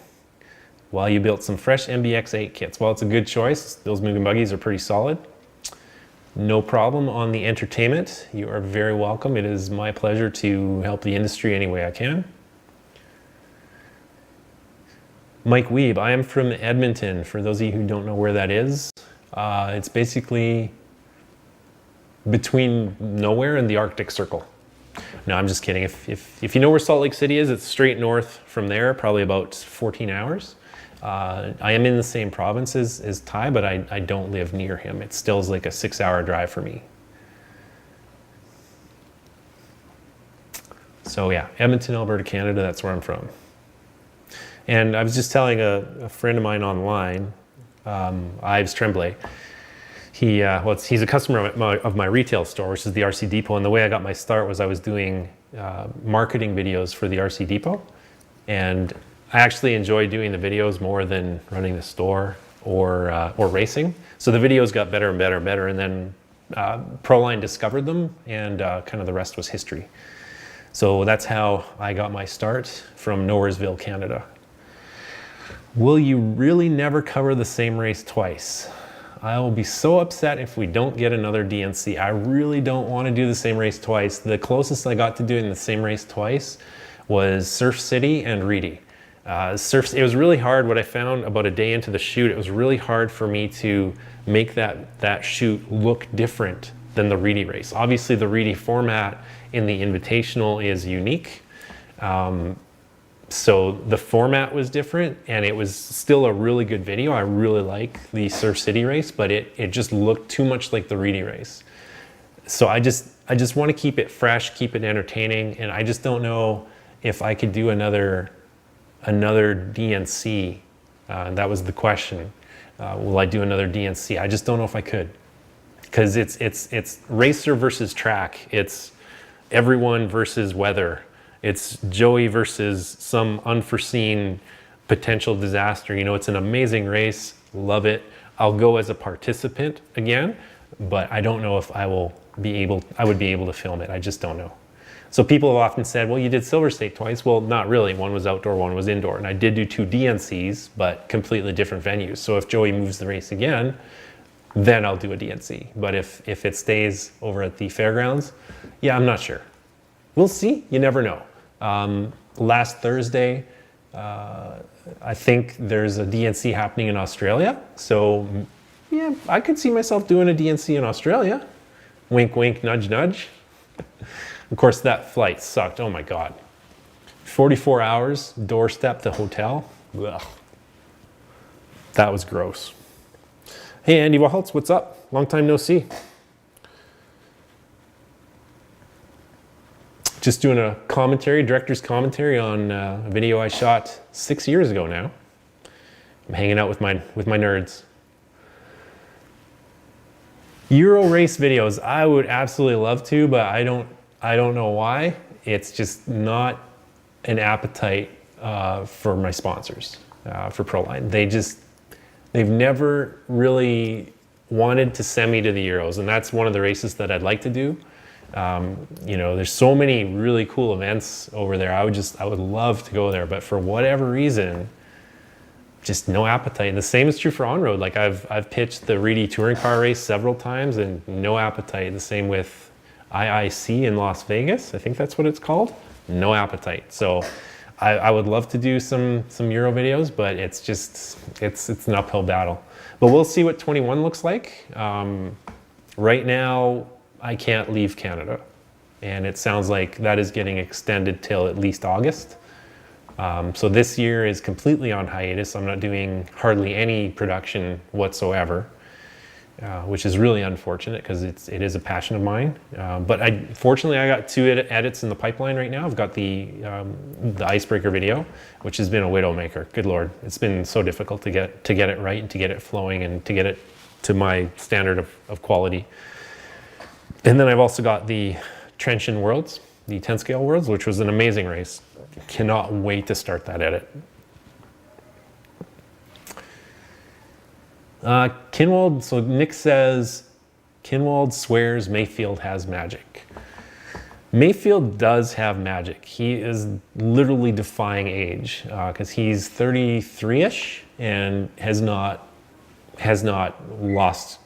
while you built some fresh MBX8 kits. Well, it's a good choice. Those Mugen buggies are pretty solid. No problem on the entertainment. You are very welcome. It is my pleasure to help the industry any way I can. Mike Weeb, I am from Edmonton. For those of you who don't know where that is, it's basically between nowhere and the Arctic Circle. No, I'm just kidding. If you know where Salt Lake City is, it's straight north from there, probably about 14 hours. I am in the same province as Ty, but I don't live near him. It still is like a 6-hour drive for me. So yeah, Edmonton, Alberta, Canada, that's where I'm from. And I was just telling a friend of mine online, Ives Tremblay, he's a customer of my retail store, which is the RC Depot. And the way I got my start was I was doing marketing videos for the RC Depot. And I actually enjoy doing the videos more than running the store or racing. So the videos got better and better and better. And then Proline discovered them, and kind of the rest was history. So that's how I got my start from Nowheresville, Canada. Will you really never cover the same race twice? I will be so upset if we don't get another DNC. I really don't want to do the same race twice. The closest I got to doing the same race twice was Surf City and Reedy. It was really hard. What I found about a day into the shoot, it was really hard for me to make that shoot look different than the Reedy race. Obviously the Reedy format in the Invitational is unique. So the format was different, and it was still a really good video. I really like the Surf City race, but it just looked too much like the Reedy race. So I just want to keep it fresh, keep it entertaining, and I just don't know if I could do another DNC. That was the question. Will I do another DNC? I just don't know if I could, because it's racer versus track. It's everyone versus weather. It's Joey versus some unforeseen potential disaster. You know, it's an amazing race. Love it. I'll go as a participant again, but I don't know if I would be able to film it. I just don't know. So people have often said, well, you did Silver State twice. Well, not really. One was outdoor, one was indoor. And I did do 2 DNCs, but completely different venues. So if Joey moves the race again, then I'll do a DNC. But if it stays over at the fairgrounds, yeah, I'm not sure. We'll see. You never know. Last Thursday, I think there's a DNC happening in Australia. So yeah, I could see myself doing a DNC in Australia. Wink, wink, nudge, nudge. Of course, that flight sucked. Oh my God. 44 hours, doorstep to hotel. Ugh. That was gross. Hey, Andy Waholtz, what's up? Long time no see. Just doing a commentary, director's commentary on a video I shot 6 years ago now. I'm hanging out with my nerds. Euro race videos, I would absolutely love to, but I don't know why. it's just not an appetite for my sponsors for Proline. They've never really wanted to send me to the Euros, and that's one of the races that I'd like to do. You know, there's so many really cool events over there. I would love to go there, but for whatever reason, just no appetite. And the same is true for on-road. Like I've pitched the Reedy touring car race several times and no appetite. The same with IIC in Las Vegas. I think that's what it's called. No appetite. So I would love to do some Euro videos, but it's just, it's an uphill battle. But we'll see what 21 looks like. Right now, I can't leave Canada. And it sounds like that is getting extended till at least August. So this year is completely on hiatus. I'm not doing hardly any production whatsoever, which is really unfortunate because it is a passion of mine. But fortunately I got 2 edits in the pipeline right now. I've got the icebreaker video, which has been a widowmaker. Good Lord, it's been so difficult to get it right and to get it flowing and to get it to my standard of quality. And then I've also got the Trenchant Worlds, the 10 scale Worlds, which was an amazing race. Cannot wait to start that edit. Kinwald, so Nick says, Kinwald swears Mayfield has magic. Mayfield does have magic. He is literally defying age because he's 33-ish and has not lost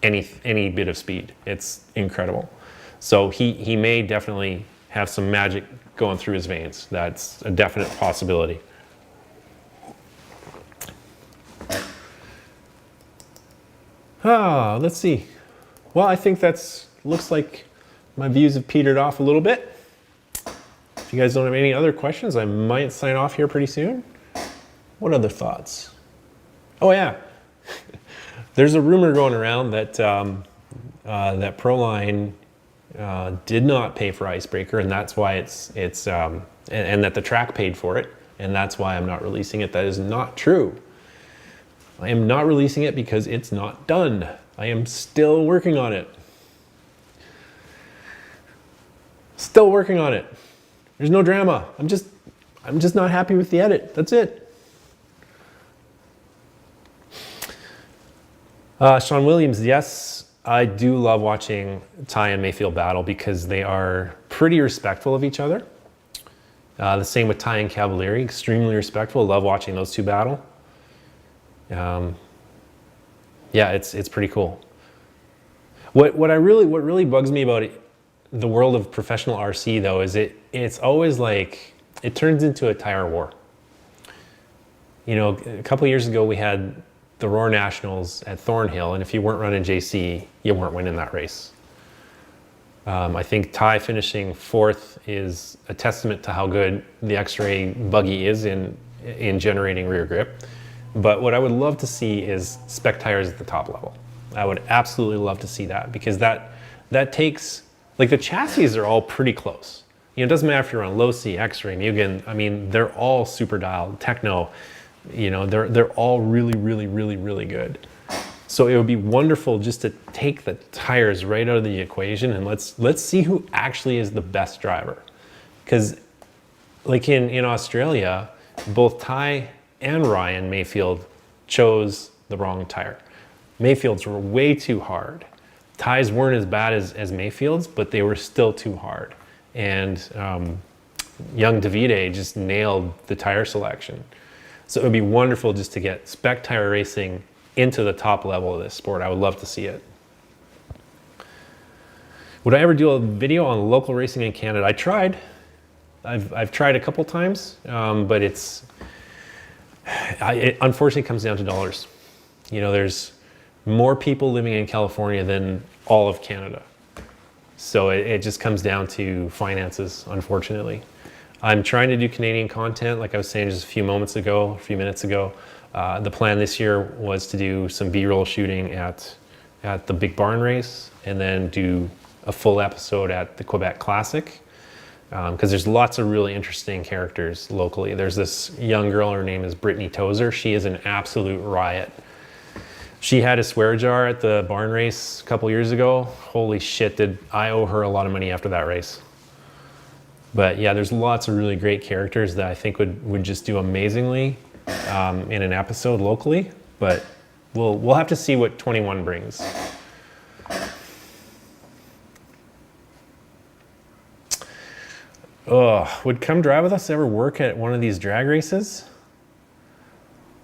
any bit of speed. It's incredible. So he may definitely have some magic going through his veins. That's a definite possibility. Let's see. Well, I think looks like my views have petered off a little bit. If you guys don't have any other questions, I might sign off here pretty soon. What other thoughts? Oh yeah, there's a rumor going around that that Proline did not pay for Icebreaker, and that's why and that the track paid for it, and that's why I'm not releasing it. That is not true. I am not releasing it because it's not done. I am still working on it. Still working on it. There's no drama. I'm just not happy with the edit. That's it. Sean Williams, yes, I do love watching Ty and Mayfield battle because they are pretty respectful of each other. The same with Ty and Cavalieri, extremely respectful. Love watching those two battle. Yeah, it's pretty cool. What really bugs me about the world of professional RC though is it's always like it turns into a tire war. You know, a couple of years ago we had the Roar Nationals at Thornhill, and if you weren't running JC, you weren't winning that race. I think Ty finishing 4th is a testament to how good the X-Ray buggy is in generating rear grip. But what I would love to see is spec tires at the top level. I would absolutely love to see that because that takes, like the chassis are all pretty close. You know, it doesn't matter if you're on low C, X-Ray, Mugen, I mean, they're all super dialed, Techno, you know, they're all really good. So it would be wonderful just to take the tires right out of the equation and let's see who actually is the best driver. Because like in Australia, both Ty and Ryan Mayfield chose the wrong tire. Mayfield's were way too hard. Ty's weren't as bad as Mayfield's, but they were still too hard. And young Davide just nailed the tire selection. So it would be wonderful just to get spec tire racing into the top level of this sport. I would love to see it. Would I ever do a video on local racing in Canada? I tried. I've tried a couple times, but it unfortunately comes down to dollars. You know, there's more people living in California than all of Canada. So it just comes down to finances, unfortunately. I'm trying to do Canadian content, like I was saying just a few minutes ago. The plan this year was to do some B-roll shooting at the Big Barn race and then do a full episode at the Quebec Classic. Because there's lots of really interesting characters locally. There's this young girl, her name is Brittany Tozer. She is an absolute riot. She had a swear jar at the barn race a couple years ago. Holy shit, did I owe her a lot of money after that race. But yeah, there's lots of really great characters that I think would just do amazingly in an episode locally. But we'll have to see what 21 brings. Oh, would Come Drive With Us ever work at one of these drag races?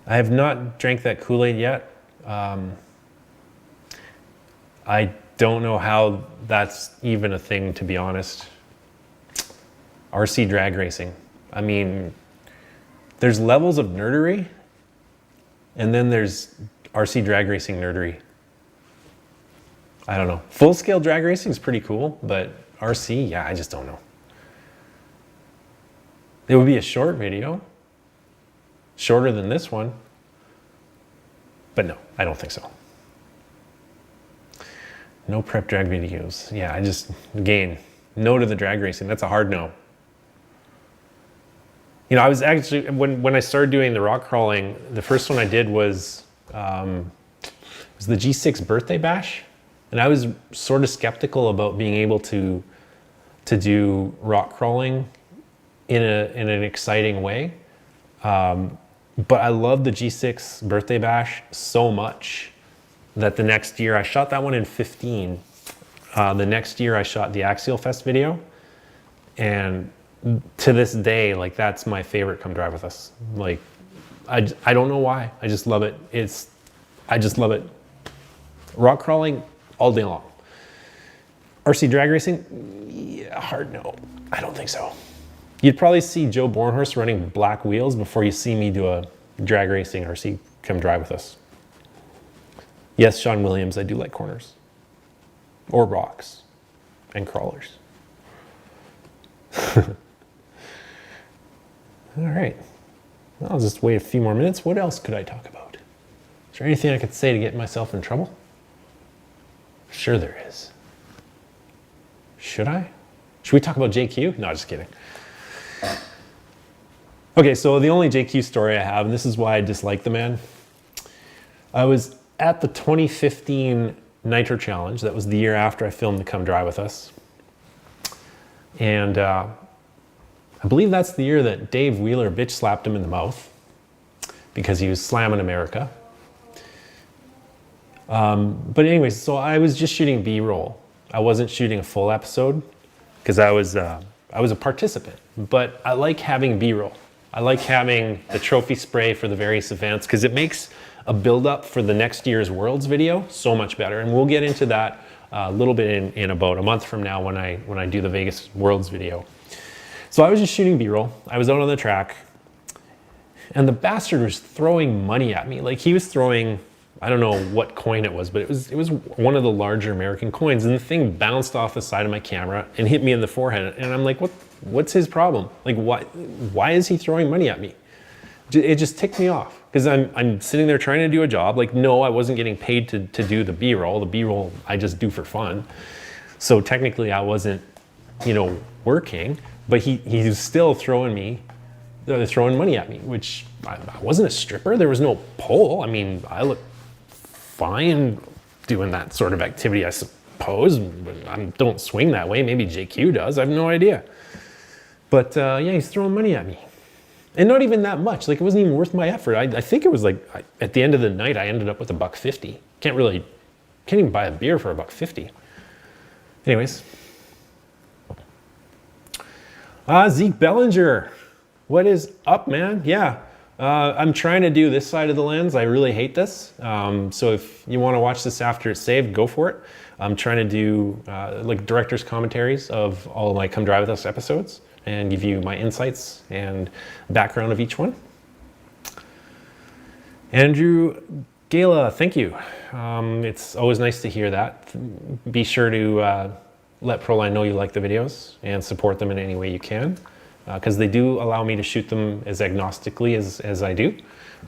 I have not drank that Kool-Aid yet. I don't know how that's even a thing, to be honest. RC drag racing. I mean, there's levels of nerdery, and then there's RC drag racing nerdery. I don't know. Full-scale drag racing is pretty cool, but RC, yeah, I just don't know. It would be a short video, shorter than this one, but no, I don't think so. No prep drag videos. Yeah, again, no to the drag racing. That's a hard no. You know, I was actually, when I started doing the rock crawling, the first one I did was the G6 birthday bash. And I was sort of skeptical about being able to do rock crawling in an exciting way. But I loved the G6 birthday bash so much that the next year, I shot that one in 15. The next year I shot the Axial Fest video. And to this day, like, that's my favorite Come Drive With Us. Like, I don't know why. I just love it. I just love it. Rock crawling all day long. RC drag racing? Yeah, hard no. I don't think so. You'd probably see Joe Bornhorst running black wheels before you see me do a drag racing RC Come Drive With Us. Yes, Sean Williams, I do like corners. Or rocks. And crawlers. All right. I'll just wait a few more minutes. What else could I talk about? Is there anything I could say to get myself in trouble? Sure there is. Should I? Should we talk about JQ? No, just kidding. Okay, so the only JQ story I have, and this is why I dislike the man. I was at the 2015 Nitro Challenge. That was the year after I filmed the Come Drive With Us. And I believe that's the year that Dave Wheeler bitch slapped him in the mouth because he was slamming America. But anyways, so I was just shooting B-roll. I wasn't shooting a full episode because I was a participant. But I like having B-roll. I like having the trophy spray for the various events because it makes a build-up for the next year's Worlds video so much better. And we'll get into that a little bit in about a month from now when I do the Vegas Worlds video. So I was just shooting B-roll. I was out on the track, and the bastard was throwing money at me. Like, he was throwing, I don't know what coin it was, but it was one of the larger American coins, and the thing bounced off the side of my camera and hit me in the forehead. And I'm like, what's his problem? Like, why is he throwing money at me? It just ticked me off because I'm sitting there trying to do a job. Like, no, I wasn't getting paid to do the B-roll. The B-roll I just do for fun. So technically I wasn't, working, but he was still throwing money at me, which I wasn't a stripper. There was no pole. I mean, I look fine doing that sort of activity, I suppose, but I don't swing that way. Maybe JQ does. I have no idea. But yeah, he's throwing money at me. And not even that much. Like, it wasn't even worth my effort. I think it was like, at the end of the night, I ended up with $1.50. Can't even buy a beer for $1.50. Anyways. Zeke Bellinger. What is up, man? Yeah. I'm trying to do this side of the lens. I really hate this. So if you want to watch this after it's saved, go for it. I'm trying to do like director's commentaries of all of my Come Drive With Us episodes and give you my insights and background of each one. Andrew Gala, thank you. It's always nice to hear that. Be sure to let Proline know you like the videos and support them in any way you can, because they do allow me to shoot them as agnostically as I do.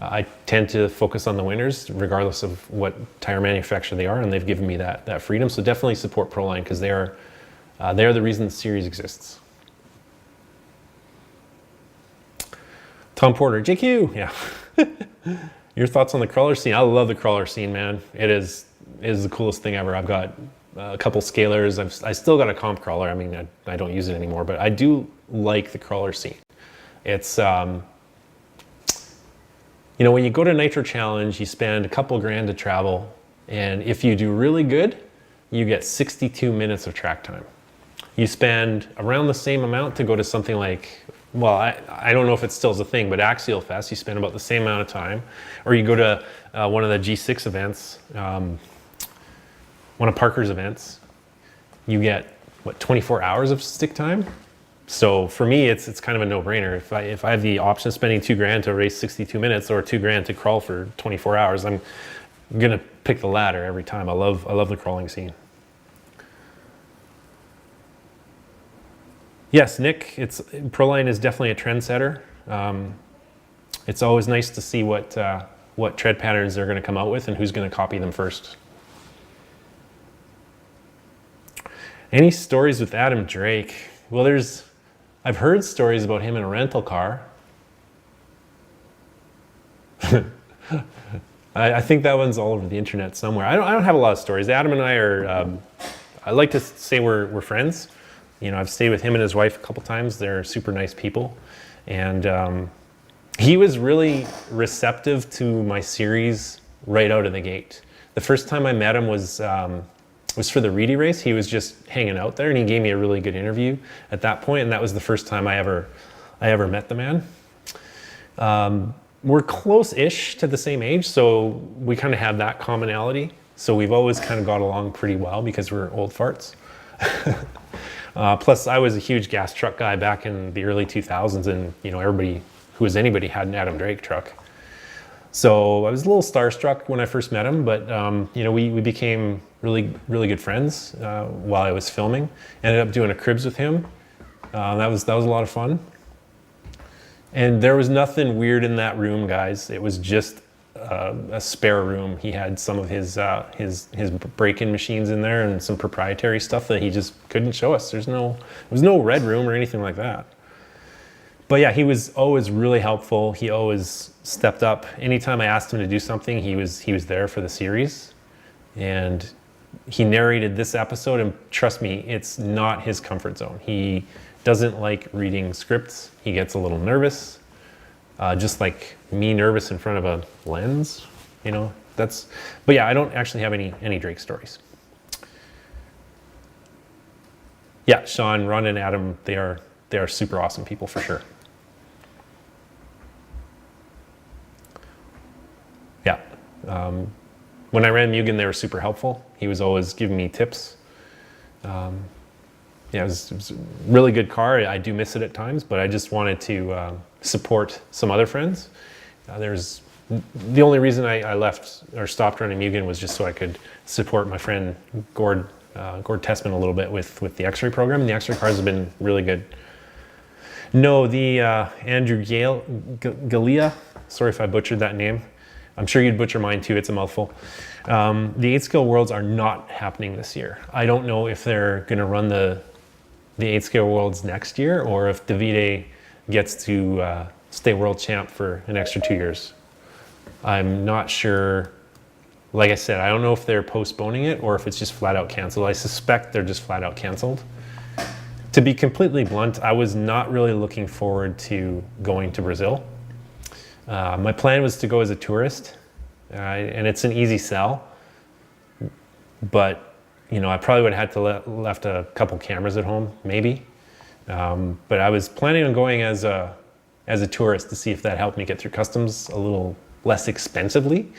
I tend to focus on the winners regardless of what tire manufacturer they are, and they've given me that freedom. So definitely support Proline because they are the reason the series exists. Tom Porter, JQ, yeah. Your thoughts on the crawler scene? I love the crawler scene, man. It is the coolest thing ever. I've got a couple scalers. I still got a comp crawler. I mean, I don't use it anymore, but I do like the crawler scene. It's, you know, when you go to Nitro Challenge, you spend a couple grand to travel, and if you do really good, you get 62 minutes of track time. You spend around the same amount to go to something like, well, I don't know if it still is a thing, but Axial Fest, you spend about the same amount of time. Or you go to one of the G6 events, one of Parker's events, you get, what, 24 hours of stick time? So for me, it's kind of a no-brainer. If I have the option of spending 2 grand to race 62 minutes or 2 grand to crawl for 24 hours, I'm gonna pick the latter every time. I love the crawling scene. Yes, Nick, Proline is definitely a trendsetter. It's always nice to see what tread patterns they're going to come out with and who's going to copy them first. Any stories with Adam Drake? Well, I've heard stories about him in a rental car. I think that one's all over the internet somewhere. I don't have a lot of stories. Adam and I are, I like to say we're friends. You know, I've stayed with him and his wife a couple times. They're super nice people. And he was really receptive to my series right out of the gate. The first time I met him was for the Reedy race. He was just hanging out there and he gave me a really good interview at that point, and that was the first time I ever met the man. We're close-ish to the same age, so we kind of have that commonality. So we've always kind of got along pretty well because we're old farts. Plus, I was a huge gas truck guy back in the early 2000s, and you know, everybody who was anybody had an Adam Drake truck. So I was a little starstruck when I first met him, but you know, we became really good friends while I was filming. Ended up doing a cribs with him. That was a lot of fun. And there was nothing weird in that room, guys. It was just a spare room. He had some of his break-in machines in there and some proprietary stuff that he just couldn't show us. There was no red room or anything like that. But yeah, he was always really helpful. He always stepped up. Anytime I asked him to do something, he was there for the series. And he narrated this episode, and trust me, it's not his comfort zone. He doesn't like reading scripts. He gets a little nervous. Just like me nervous in front of a lens, you know, but yeah, I don't actually have any Drake stories. Yeah, Sean, Ron, and Adam, they are super awesome people for sure. Yeah, when I ran Mugen, they were super helpful. He was always giving me tips. Yeah, it was a really good car. I do miss it at times, but I just wanted to support some other friends. The only reason I left or stopped running Mugen was just so I could support my friend Gord Tessman a little bit with the X-ray program, and the X-ray cars have been really good. No, the Andrew Galea, sorry if I butchered that name. I'm sure you'd butcher mine too, it's a mouthful. The 8-scale Worlds are not happening this year. I don't know if they're gonna run the 8-scale Worlds next year, or if Davide gets to stay world champ for an extra 2 years. I'm not sure. Like I said, I don't know if they're postponing it or if it's just flat out canceled. I suspect they're just flat out canceled. To be completely blunt, I was not really looking forward to going to Brazil. My plan was to go as a tourist, and it's an easy sell, but you know, I probably would have had to left a couple cameras at home, maybe. But I was planning on going as a tourist to see if that helped me get through customs a little less expensively.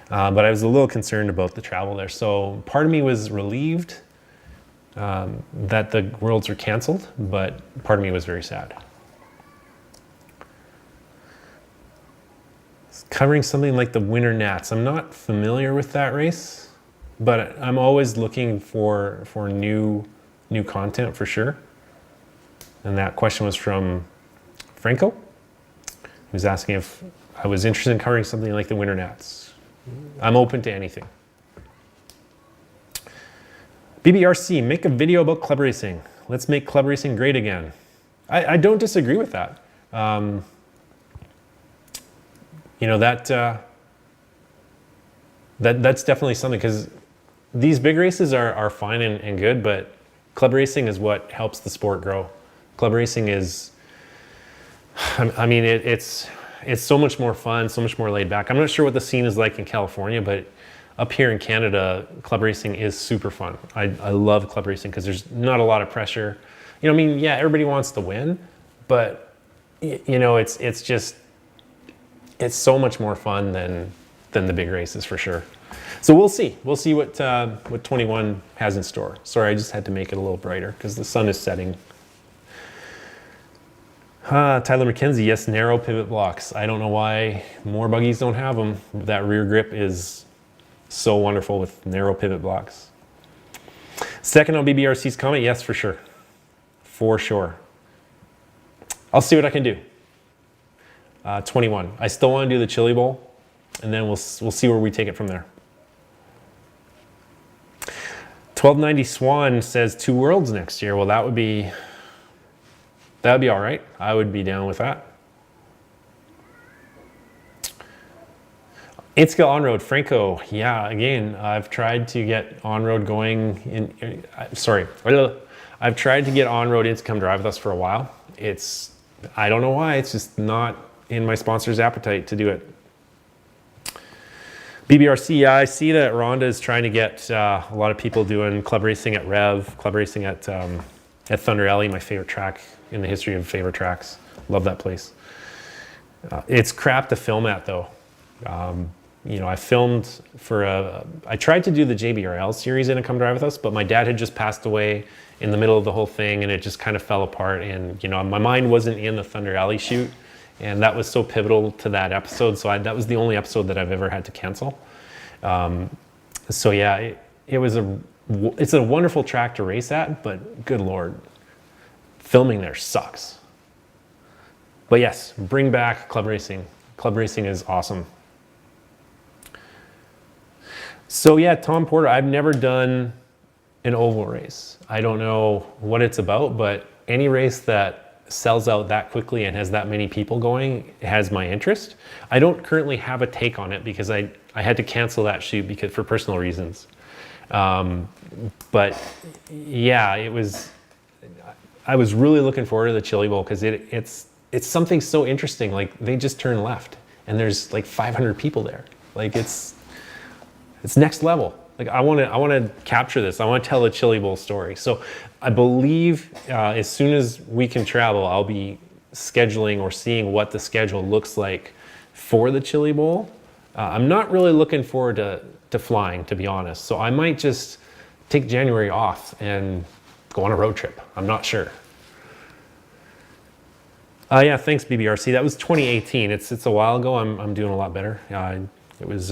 But I was a little concerned about the travel there. So part of me was relieved that the Worlds are canceled, but part of me was very sad. Covering something like the Winter Nats. I'm not familiar with that race, but I'm always looking for new content for sure. And that question was from Franco. He was asking if I was interested in covering something like the Winter Nats. I'm open to anything. BBRC, make a video about club racing. Let's make club racing great again. I don't disagree with that. You know, that's definitely something, because these big races are fine and good, but club racing is what helps the sport grow. Club racing is, I mean, it's so much more fun, so much more laid back. I'm not sure what the scene is like in California, but up here in Canada, club racing is super fun. I love club racing because there's not a lot of pressure. You know, I mean, yeah, everybody wants to win, but you know, it's so much more fun than the big races for sure. So we'll see. We'll see what 21 has in store. Sorry, I just had to make it a little brighter because the sun is setting. Tyler McKenzie, yes, narrow pivot blocks. I don't know why more buggies don't have them. That rear grip is so wonderful with narrow pivot blocks. Second on BBRC's comment, yes, for sure. For sure. I'll see what I can do. 21. I still want to do the Chili Bowl, and then we'll see where we take it from there. 1290 Swan says 2 worlds next year. Well, that would be all right. I would be down with that. 8 scale on-road, Franco. Yeah, again, I've tried to get on-road going I've tried to get on-road in to come drive with us for a while. I don't know why, it's just not in my sponsor's appetite to do it. BBRC, yeah, I see that Rhonda is trying to get a lot of people doing club racing at Rev, club racing at Thunder Alley, my favorite track in the history of favorite tracks. Love that place. It's crap to film at though. You know, I filmed I tried to do the JBRL series in a Come Drive With Us, but my dad had just passed away in the middle of the whole thing and it just kind of fell apart. And, you know, my mind wasn't in the Thunder Alley shoot. And that was so pivotal to that episode. So that was the only episode that I've ever had to cancel. So yeah, it's a wonderful track to race at, but good Lord, filming there sucks. But yes, bring back club racing. Club racing is awesome. So yeah, Tom Porter, I've never done an oval race. I don't know what it's about, but any race that sells out that quickly and has that many people going has my interest. I don't currently have a take on it because I had to cancel that shoot for personal reasons. But yeah, I was really looking forward to the Chili Bowl because it's something so interesting. Like they just turn left and there's like 500 people there. Like it's next level. Like I want to capture this. I want to tell the Chili Bowl story. So I believe as soon as we can travel, I'll be scheduling or seeing what the schedule looks like for the Chili Bowl. I'm not really looking forward to flying, to be honest. So I might just take January off and go on a road trip. I'm not sure. Yeah, thanks BBRC. That was 2018. It's a while ago. I'm doing a lot better. It was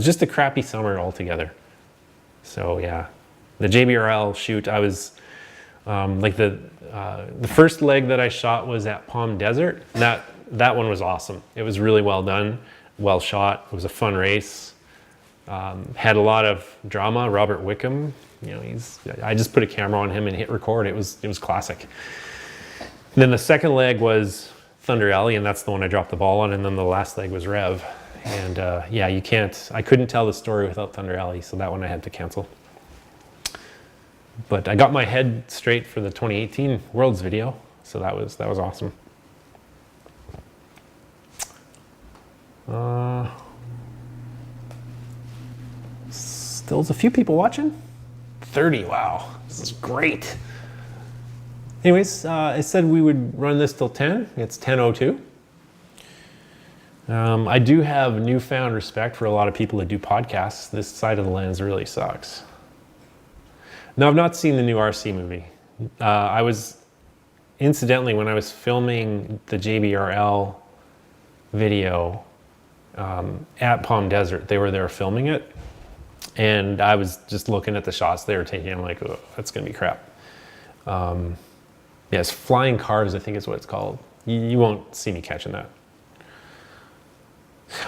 just a crappy summer altogether. So yeah, the JBRL shoot, I was like the first leg that I shot was at Palm Desert. That one was awesome. It was really well done, well shot. It was a fun race. Had a lot of drama. Robert Wickham, you know, I just put a camera on him and hit record. It was classic. And then the second leg was Thunder Alley, and that's the one I dropped the ball on. And then the last leg was Rev. And yeah, I couldn't tell the story without Thunder Alley, so that one I had to cancel. But I got my head straight for the 2018 Worlds video, so that was awesome. Still a few people watching. 30, wow, this is great. Anyways, I said we would run this till 10. It's 10:02. I do have newfound respect for a lot of people that do podcasts. This side of the lens really sucks. No, I've not seen the new RC movie. I was, incidentally, when I was filming the JBRL video at Palm Desert, they were there filming it. And I was just looking at the shots they were taking. I'm like, oh, that's going to be crap. Yes, Flying Cars, I think is what it's called. You won't see me catching that.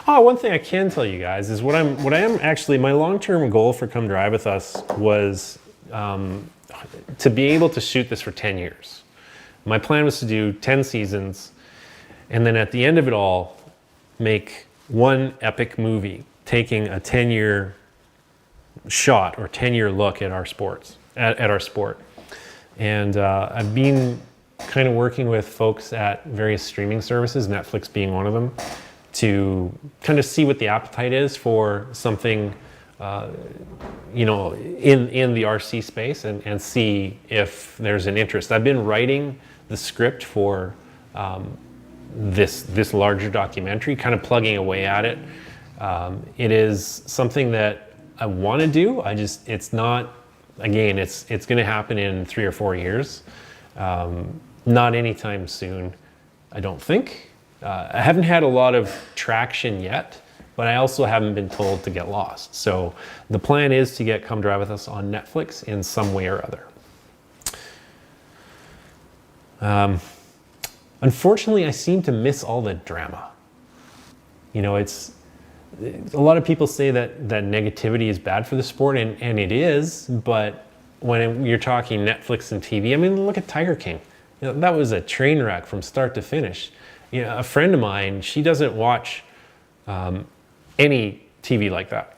Oh, one thing I can tell you guys is what I am actually, my long-term goal for Come Drive With Us was to be able to shoot this for 10 years. My plan was to do 10 seasons, and then at the end of it all, make one epic movie, taking a 10-year shot or 10-year look at our sports, at our sport. And I've been kind of working with folks at various streaming services, Netflix being one of them, to kind of see what the appetite is for something, you know, in the RC space, and see if there's an interest. I've been writing the script for this larger documentary, kind of plugging away at it. It is something that I want to do. It's not, again, it's going to happen in 3 or 4 years. Not anytime soon, I don't think. I haven't had a lot of traction yet, but I also haven't been told to get lost. So the plan is to get Come Drive With Us on Netflix in some way or other. Unfortunately, I seem to miss all the drama. You know, it's a lot of people say that negativity is bad for the sport, and it is, but when you're talking Netflix and TV, I mean, look at Tiger King. You know, that was a train wreck from start to finish. You know, a friend of mine, she doesn't watch any TV like that.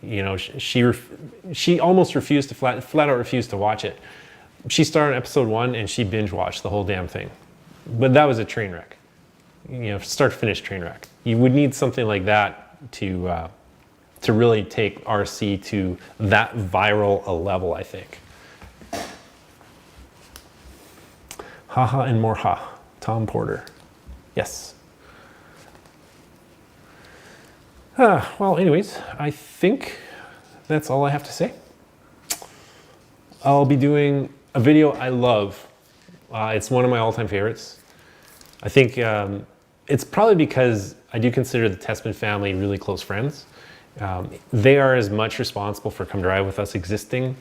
You know, she almost refused to flat out refused to watch it. She started episode 1 and she binge watched the whole damn thing. But that was a train wreck. You know, start to finish train wreck. You would need something like that to really take RC to that viral a level, I think. Haha and more ha. Tom Porter. Yes. Well, anyways, I think that's all I have to say. I'll be doing a video I love. It's one of my all-time favorites. I think it's probably because I do consider the Testman family really close friends. They are as much responsible for Come Drive With Us existing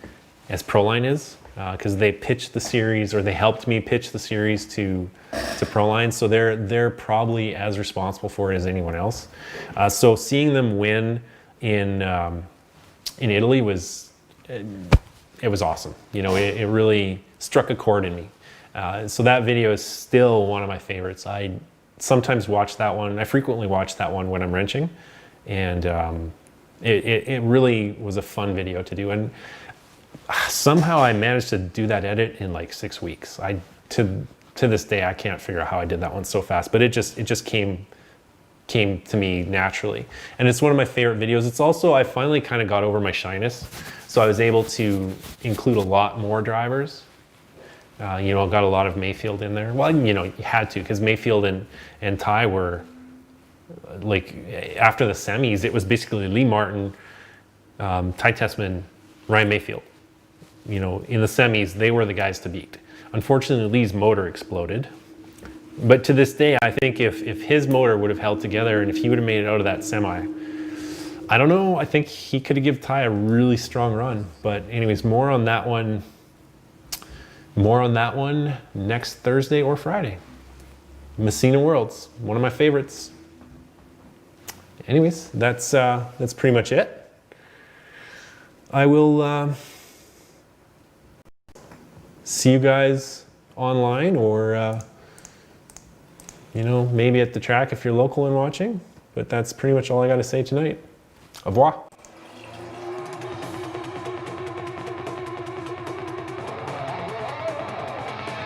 as Proline is, because they pitched the series, or they helped me pitch the series to Proline, so they're probably as responsible for it as anyone else. So seeing them win in Italy was awesome. You know, it really struck a chord in me. So that video is still one of my favorites. I sometimes watch that one. I frequently watch that one when I'm wrenching, and it really was a fun video to do. And somehow I managed to do that edit in like 6 weeks. To this day, I can't figure out how I did that one so fast, but it just came to me naturally. And it's one of my favorite videos. It's also, I finally kind of got over my shyness, so I was able to include a lot more drivers. You know, got a lot of Mayfield in there. Well, you know, you had to, because Mayfield and Ty were, like, after the semis, it was basically Lee Martin, Ty Tessman, Ryan Mayfield. You know, in the semis, they were the guys to beat. Unfortunately, Lee's motor exploded. But to this day, I think if his motor would have held together and if he would have made it out of that semi, I don't know, I think he could have given Ty a really strong run. But anyways, more on that one next Thursday or Friday. Messina Worlds, one of my favorites. Anyways, that's pretty much it. I will see you guys online, or you know, maybe at the track if you're local and watching. But that's pretty much all I got to say tonight. Au revoir.